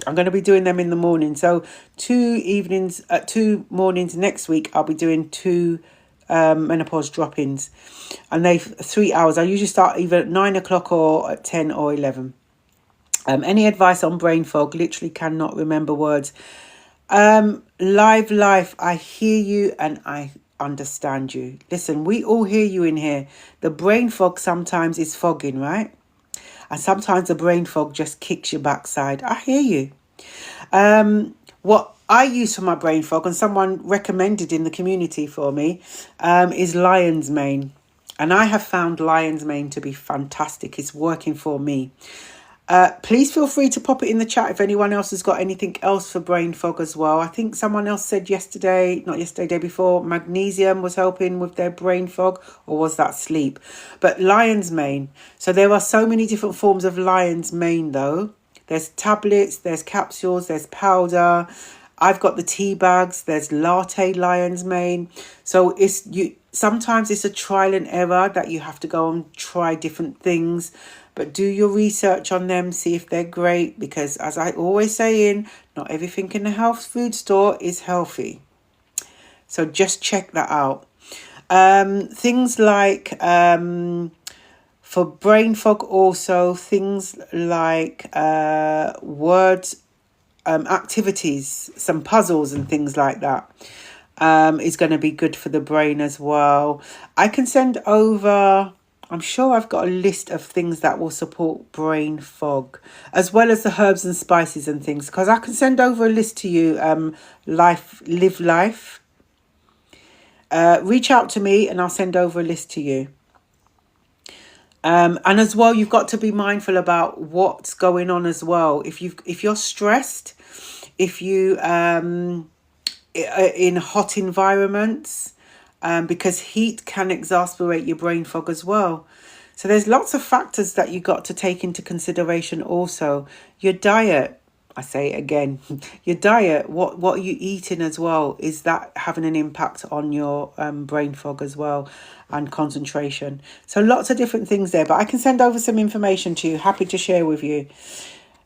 I'm going to be doing them in the morning. So 2 mornings next week, I'll be doing 2 menopause drop-ins. And they 3 hours. I usually start either at 9 o'clock or at 10 or 11. Any advice on brain fog? Literally cannot remember words. Live life, I hear you and I understand you. Listen, we all hear you in here. The brain fog sometimes is fogging, right? And sometimes the brain fog just kicks your backside. I hear you. What I use for my brain fog, and someone recommended in the community for me, is lion's mane. And I have found lion's mane to be fantastic. It's working for me. Please feel free to pop it in the chat if anyone else has got anything else for brain fog as well. I think someone else said day before, magnesium was helping with their brain fog, or was that sleep? But lion's mane. So there are so many different forms of lion's mane though. There's tablets, there's capsules, there's powder. I've got the tea bags. There's latte lion's mane. So sometimes it's a trial and error that you have to go and try different things. But do your research on them, see if they're great. Because as I always say, not everything in the health food store is healthy. So just check that out. Things like for brain fog also, things like words, activities, some puzzles and things like that is going to be good for the brain as well. I can send over, I'm sure I've got a list of things that will support brain fog, as well as the herbs and spices and things, because I can send over a list to you. Live Life. Reach out to me and I'll send over a list to you. And as well, you've got to be mindful about what's going on as well. If you're stressed, if you in hot environments, because heat can exacerbate your brain fog as well. So there's lots of factors that you got to take into consideration. Also, your diet. I say it again, your diet, what are you eating as well? Is that having an impact on your brain fog as well, and concentration? So lots of different things there, but I can send over some information to you. Happy to share with you.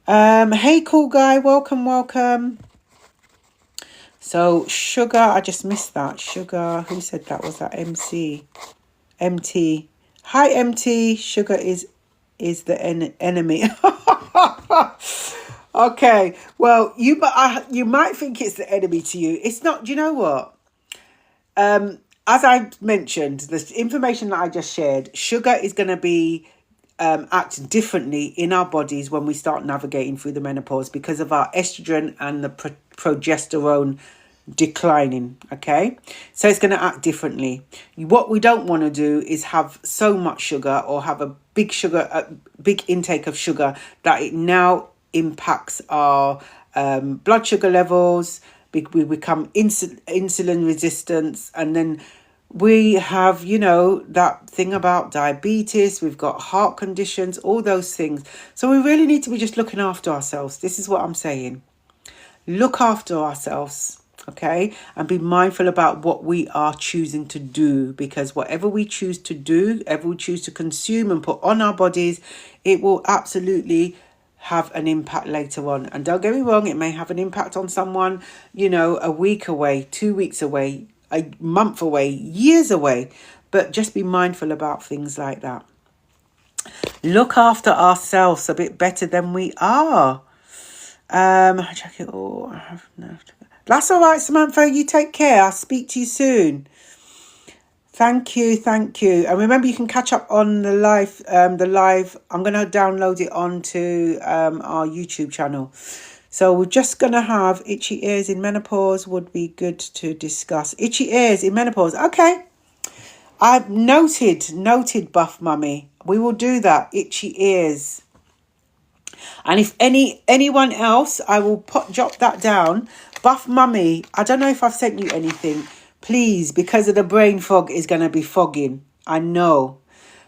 Hey, cool guy, welcome. So sugar, I just missed that. Sugar, who said that? Was that MT? Hi, MT. Sugar is the enemy. Okay, well, you might think it's the enemy to you. It's not. Do you know what? As I mentioned, the information that I just shared, sugar is going to be act differently in our bodies when we start navigating through the menopause because of our estrogen and the progesterone declining. Okay, so it's going to act differently. What we don't want to do is have so much sugar or have a big intake of sugar that it now impacts our blood sugar levels. We become insulin resistance, and then we have, that thing about diabetes. We've got heart conditions, all those things. So we really need to be just looking after ourselves. This is what I'm saying. Look after ourselves, okay? And be mindful about what we are choosing to do, because whatever we choose to do, whatever we choose to consume and put on our bodies, it will absolutely have an impact later on. And don't get me wrong, it may have an impact on someone, a week away, 2 weeks away, a month away, years away. But just be mindful about things like that. Look after ourselves a bit better than we are. That's all right, Samantha. You take care. I'll speak to you soon. Thank you. And remember, you can catch up on the live. I'm going to download it onto our YouTube channel. So we're just going to have itchy ears in menopause. Would be good to discuss itchy ears in menopause. Okay. I've noted, Buff Mummy. We will do that. Itchy ears. And if anyone else, I will jot that down. Buff Mummy, I don't know if I've sent you anything. Please, because of the brain fog is going to be fogging. I know.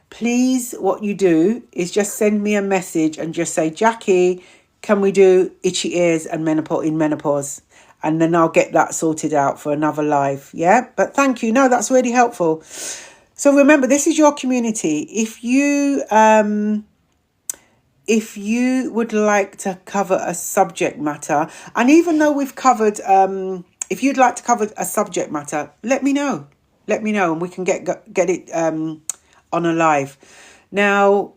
Please, what you do is just send me a message and just say, Jackie, can we do itchy ears and menopause? And then I'll get that sorted out for another live. Yeah, but thank you. No, that's really helpful. So remember, this is your community. If you would like to cover a subject matter, and even though we've covered, if you'd like to cover a subject matter, let me know, and we can get it on a live. Now,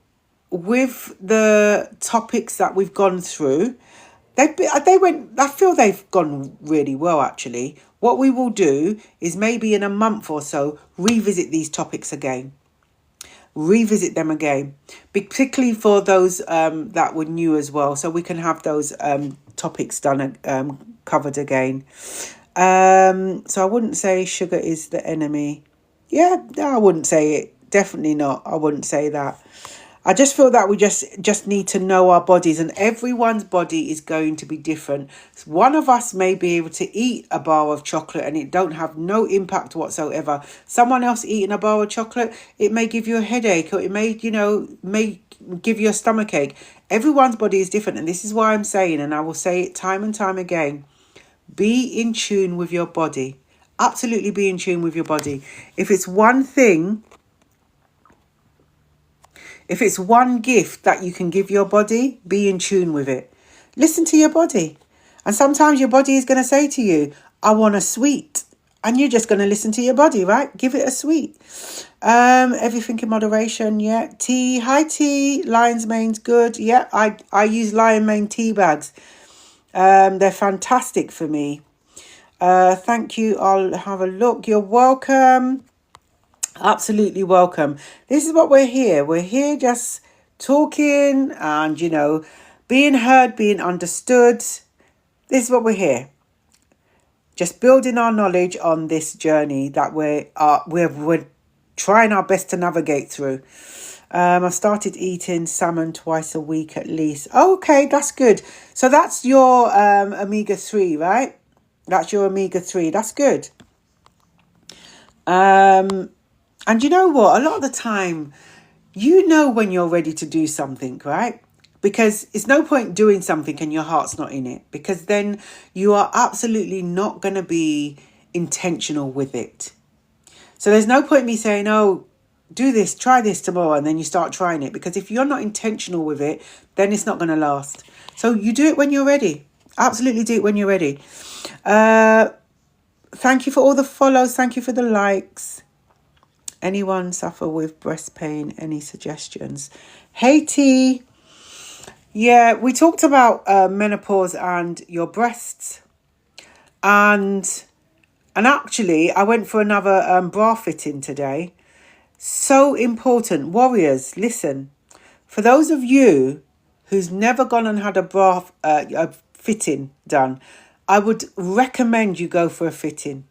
with the topics that we've gone through, I feel they've gone really well, actually. What we will do is maybe in a month or so, revisit these topics again. Revisit them again, particularly for those that were new as well, so we can have those topics done covered again. So I wouldn't say sugar is the enemy. Yeah, no, I wouldn't say it. Definitely not. I wouldn't say that. I just feel that we just need to know our bodies, and everyone's body is going to be different. One of us may be able to eat a bar of chocolate and it don't have no impact whatsoever. Someone else eating a bar of chocolate, it may give you a headache, or it may give you a stomachache. Everyone's body is different, and this is why I'm saying, and I will say it time and time again, Be in tune with your body. Absolutely be in tune with your body. If it's one thing, if it's one gift that you can give your body, be in tune with it. Listen to your body. And sometimes your body is going to say to you, I want a sweet. And you're just going to listen to your body, right? Give it a sweet. Everything in moderation, yeah. Tea, hi tea, lion's mane's good. Yeah, I use lion mane tea bags. They're fantastic for me. Thank you. I'll have a look. You're welcome. Absolutely welcome. This is what we're here. We're here just talking and, being heard, being understood. This is what we're here. Just building our knowledge on this journey that we're trying our best to navigate through. I've started eating salmon twice a week at least. Okay, that's good. So that's your omega-3, right? That's your omega-3. That's good. And you know what? A lot of the time, when you're ready to do something, right? Because it's no point doing something and your heart's not in it. Because then you are absolutely not going to be intentional with it. So there's no point me saying, oh, do this, try this tomorrow, and then you start trying it. Because if you're not intentional with it, then it's not going to last. So you do it when you're ready. Absolutely do it when you're ready. Thank you for all the follows. Thank you for the likes. Anyone suffer with breast pain? Any suggestions? Hey T. Yeah, we talked about menopause and your breasts. And actually, I went for another bra fitting today. So important. Warriors, listen. For those of you who's never gone and had a bra a fitting done, I would recommend you go for a fitting,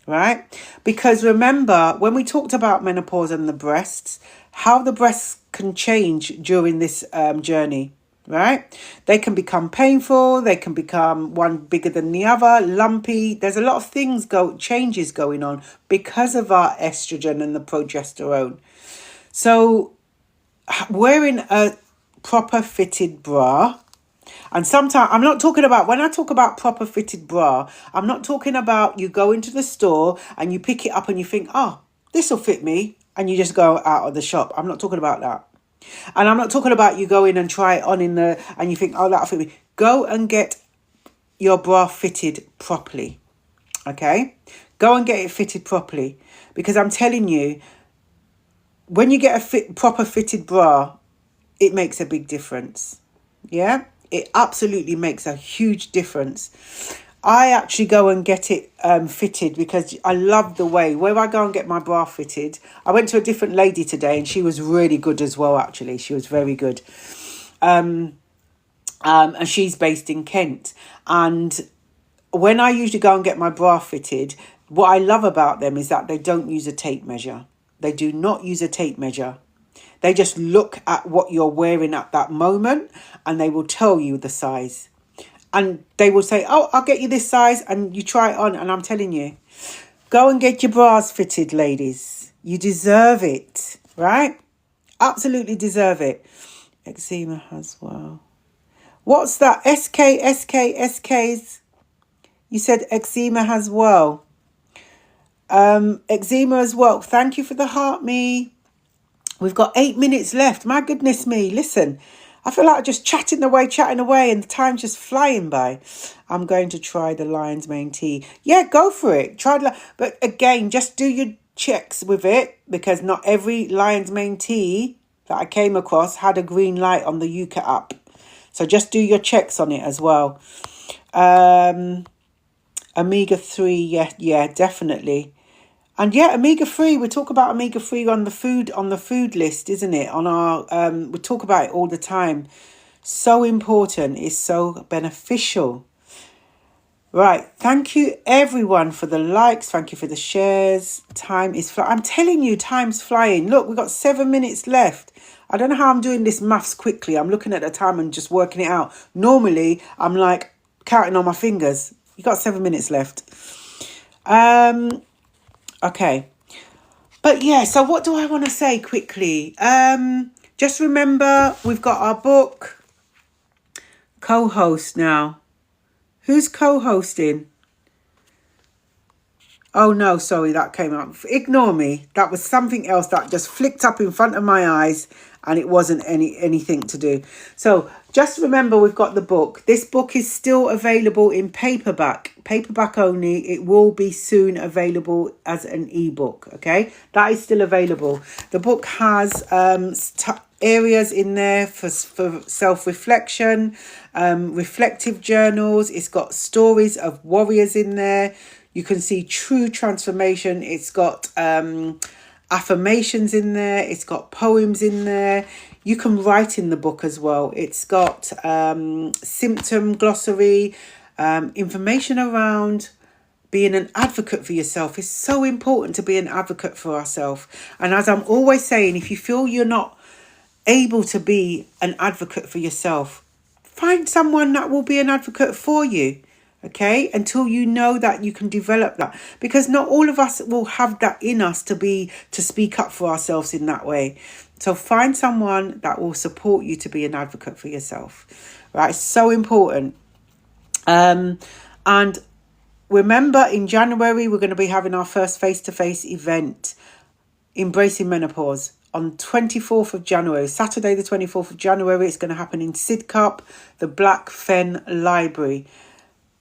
right? Because remember, when we talked about menopause and the breasts, how the breasts can change during this journey, right? They can become painful. They can become one bigger than the other, lumpy. There's a lot of changes going on because of our estrogen and the progesterone. So wearing a proper fitted bra, and sometimes I'm not talking about, when I talk about proper fitted bra, I'm not talking about you go into the store and you pick it up and you think, oh, this will fit me, and you just go out of the shop. I'm not talking about that. And I'm not talking about you go in and try it on and you think, oh, that'll fit me. Go and get your bra fitted properly. Okay? Go and get it fitted properly. Because I'm telling you, when you get a proper fitted bra, it makes a big difference. Yeah? It absolutely makes a huge difference. I actually go and get it fitted because I love the way. Where I go and get my bra fitted, I went to a different lady today and she was really good as well, actually. She was very good. And she's based in Kent. And when I usually go and get my bra fitted, what I love about them is that they don't use a tape measure. They do not use a tape measure. They just look at what you're wearing at that moment and they will tell you the size. And they will say, oh, I'll get you this size, and you try it on. And I'm telling you, go and get your bras fitted, ladies. You deserve it, right? Absolutely deserve it. Eczema as well. What's that? SKs. You said eczema as well. Eczema as well. Thank you for the heart, me. We've got 8 minutes left. My goodness me. Listen, I feel like just chatting away, and the time's just flying by. I'm going to try the lion's mane tea. Yeah, go for it. But again, just do your checks with it, because not every lion's mane tea that I came across had a green light on the Yuka app. So just do your checks on it as well. Omega-3, yeah, definitely. And yeah, omega-3, we talk about omega-3 on the food list, isn't it? On our we talk about it all the time. So important, it's so beneficial. Right, thank you everyone for the likes, thank you for the shares. Time is I'm telling you, time's flying. Look, we've got 7 minutes left. I don't know how I'm doing this maths quickly. I'm looking at the time and just working it out. Normally, I'm like counting on my fingers. You got 7 minutes left. Okay. But yeah, so what do I want to say quickly? Just remember, we've got our book. Co-host now. Who's co-hosting? Oh no, sorry, that came up. Ignore me. That was something else that just flicked up in front of my eyes, and it wasn't anything to do. So just remember, we've got the book. This book is still available in paperback only. It will be soon available as an ebook. Okay, that is still available. The book has areas in there for self-reflection, reflective journals. It's got stories of warriors in there. You can see true transformation. It's got affirmations in there. It's got poems in there. You can write in the book as well. It's got symptom glossary, information around being an advocate for yourself. It's so important to be an advocate for ourselves. And as I'm always saying, if you feel you're not able to be an advocate for yourself, find someone that will be an advocate for you. Okay, until you know that you can develop that, because not all of us will have that in us to speak up for ourselves in that way. So find someone that will support you to be an advocate for yourself. Right, it's so important. And remember, in January we're going to be having our first face-to-face event, Embracing Menopause, on 24th of January, Saturday the 24th of January. It's going to happen in Sidcup, the Black Fen Library.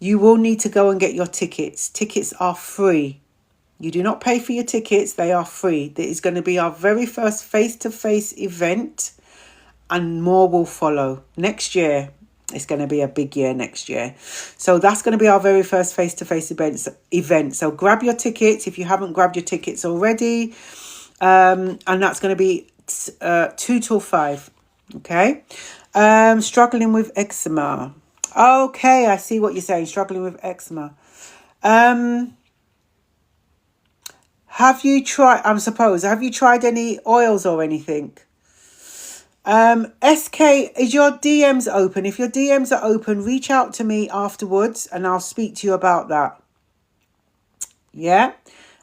You will need to go and get your tickets. Tickets are free. You do not pay for your tickets. They are free. It is going to be our very first face-to-face event, and more will follow next year. It's going to be a big year next year. So that's going to be our very first face-to-face event. So grab your tickets if you haven't grabbed your tickets already. And that's going to be 2 till 5. Okay. Struggling with eczema. Okay, I see what you're saying. Struggling with eczema. Have you tried any oils or anything? SK, is your DMs open? If your DMs are open, reach out to me afterwards and I'll speak to you about that. Yeah,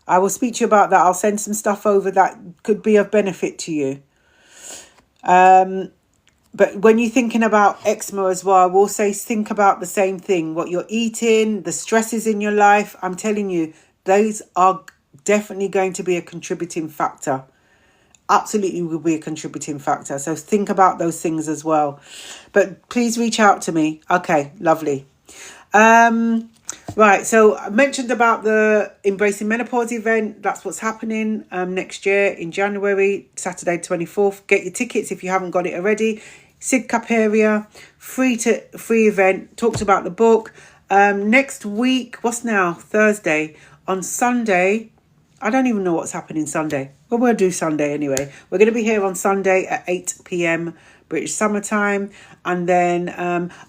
I will speak to you about that. I'll send some stuff over that could be of benefit to you. But when you're thinking about eczema as well, I will say think about the same thing. What you're eating, the stresses in your life. I'm telling you, those are definitely going to be a contributing factor. Absolutely will be a contributing factor. So think about those things as well. But please reach out to me. Okay, lovely. Right, so I mentioned about the Embracing Menopause event. That's what's happening next year in January, Saturday 24th. Get your tickets if you haven't got it already. Sidcup area, free event. Talked about the book. Next week, what's now? Thursday. On Sunday, I don't even know what's happening Sunday. Well, we'll do Sunday anyway. We're going to be here on Sunday at 8 p.m. British summertime. And then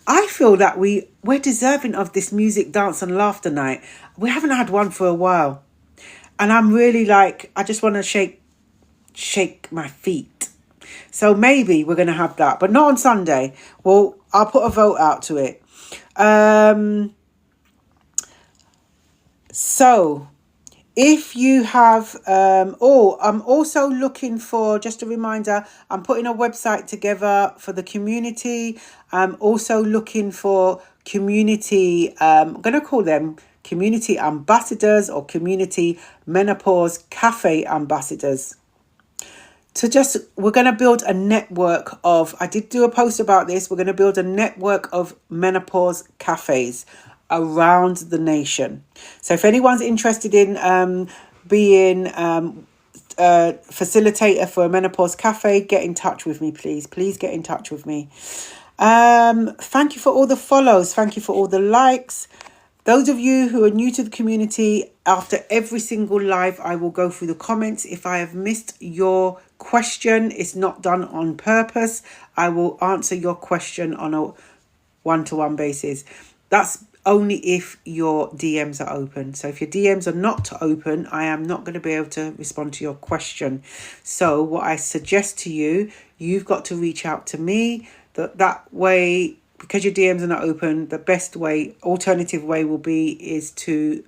I feel that we're deserving of this music, dance and laughter night. We haven't had one for a while. And I'm really I just want to shake my feet. So maybe we're going to have that, but not on Sunday. Well, I'll put a vote out to it. So if you have, I'm also looking for, just a reminder, I'm putting a website together for the community. I'm also looking for community, I'm going to call them community ambassadors or community menopause cafe ambassadors. We're going to build a network of, I did do a post about this, we're going to build a network of menopause cafes around the nation. So if anyone's interested in being a facilitator for a menopause cafe, get in touch with me, please. Please get in touch with me. Thank you for all the follows. Thank you for all the likes. Those of you who are new to the community, after every single live, I will go through the comments. If I have missed your question, it's not done on purpose. I will answer your question on a one-to-one basis. That's only if your DMs are open. So if your DMs are not open, I am not going to be able to respond to your question. So what I suggest to you, you've got to reach out to me. That way, because your DMs are not open, the best way, alternative way is to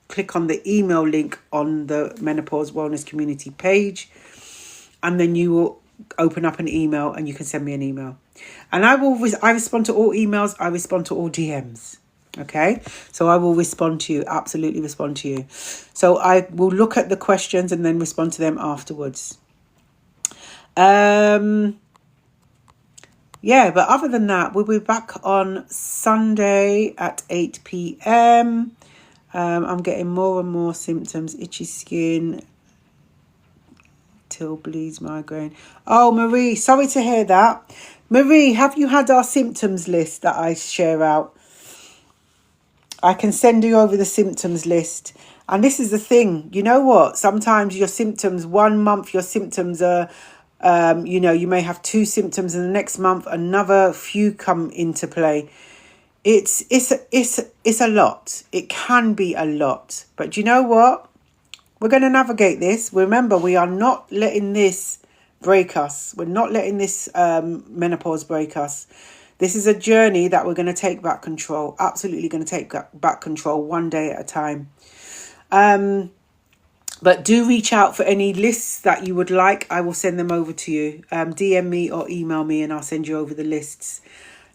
click on the email link on the Menopause Wellness Community page. And then you will open up an email and you can send me an email. And I respond to all emails. I respond to all DMs. Okay, so I will respond to you, absolutely respond to you. So I will look at the questions and then respond to them afterwards. Yeah, but other than that, we'll be back on Sunday at 8 p.m. I'm getting more and more symptoms, itchy skin, till bleeds, migraine. Oh, Marie, sorry to hear that. Marie, have you had our symptoms list that I share out? I can send you over the symptoms list. And this is the thing, you know what? Sometimes your symptoms, 1 month, your symptoms are, you may have 2 symptoms, and the next month another few come into play. It's a lot. It can be a lot. But you know what? We're going to navigate this. Remember, we are not letting this break us. We're not letting this menopause break us. This is a journey that we're going to take back control. Absolutely going to take back control one day at a time. But do reach out for any lists that you would like. I will send them over to you. DM me or email me and I'll send you over the lists.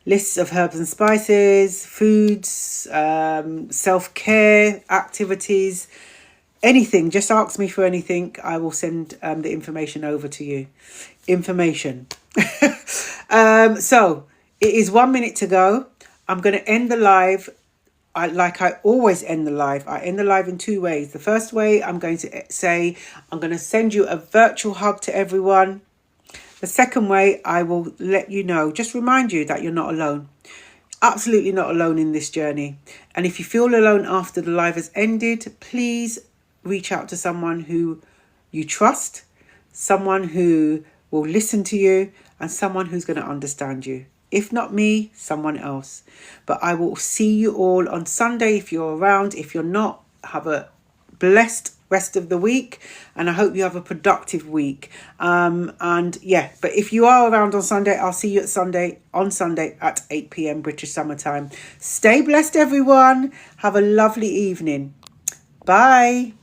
Lists of herbs and spices, foods, self-care, activities, anything. Just ask me for anything. I will send the information over to you. Information. So it is 1 minute to go. I'm going to end the live. Like I always end the live. I end the live in 2 ways. The first way, I'm going to say, I'm going to send you a virtual hug to everyone. The second way, I will let you know, just remind you that you're not alone. Absolutely not alone in this journey. And if you feel alone after the live has ended, please reach out to someone who you trust, someone who will listen to you, and someone who's going to understand you. If not me, someone else. But I will see you all on Sunday if you're around. If you're not, have a blessed rest of the week, and I hope you have a productive week. And yeah, but if you are around on Sunday, I'll see you on Sunday at 8 p.m. British summertime. Stay blessed, everyone. Have a lovely evening. Bye.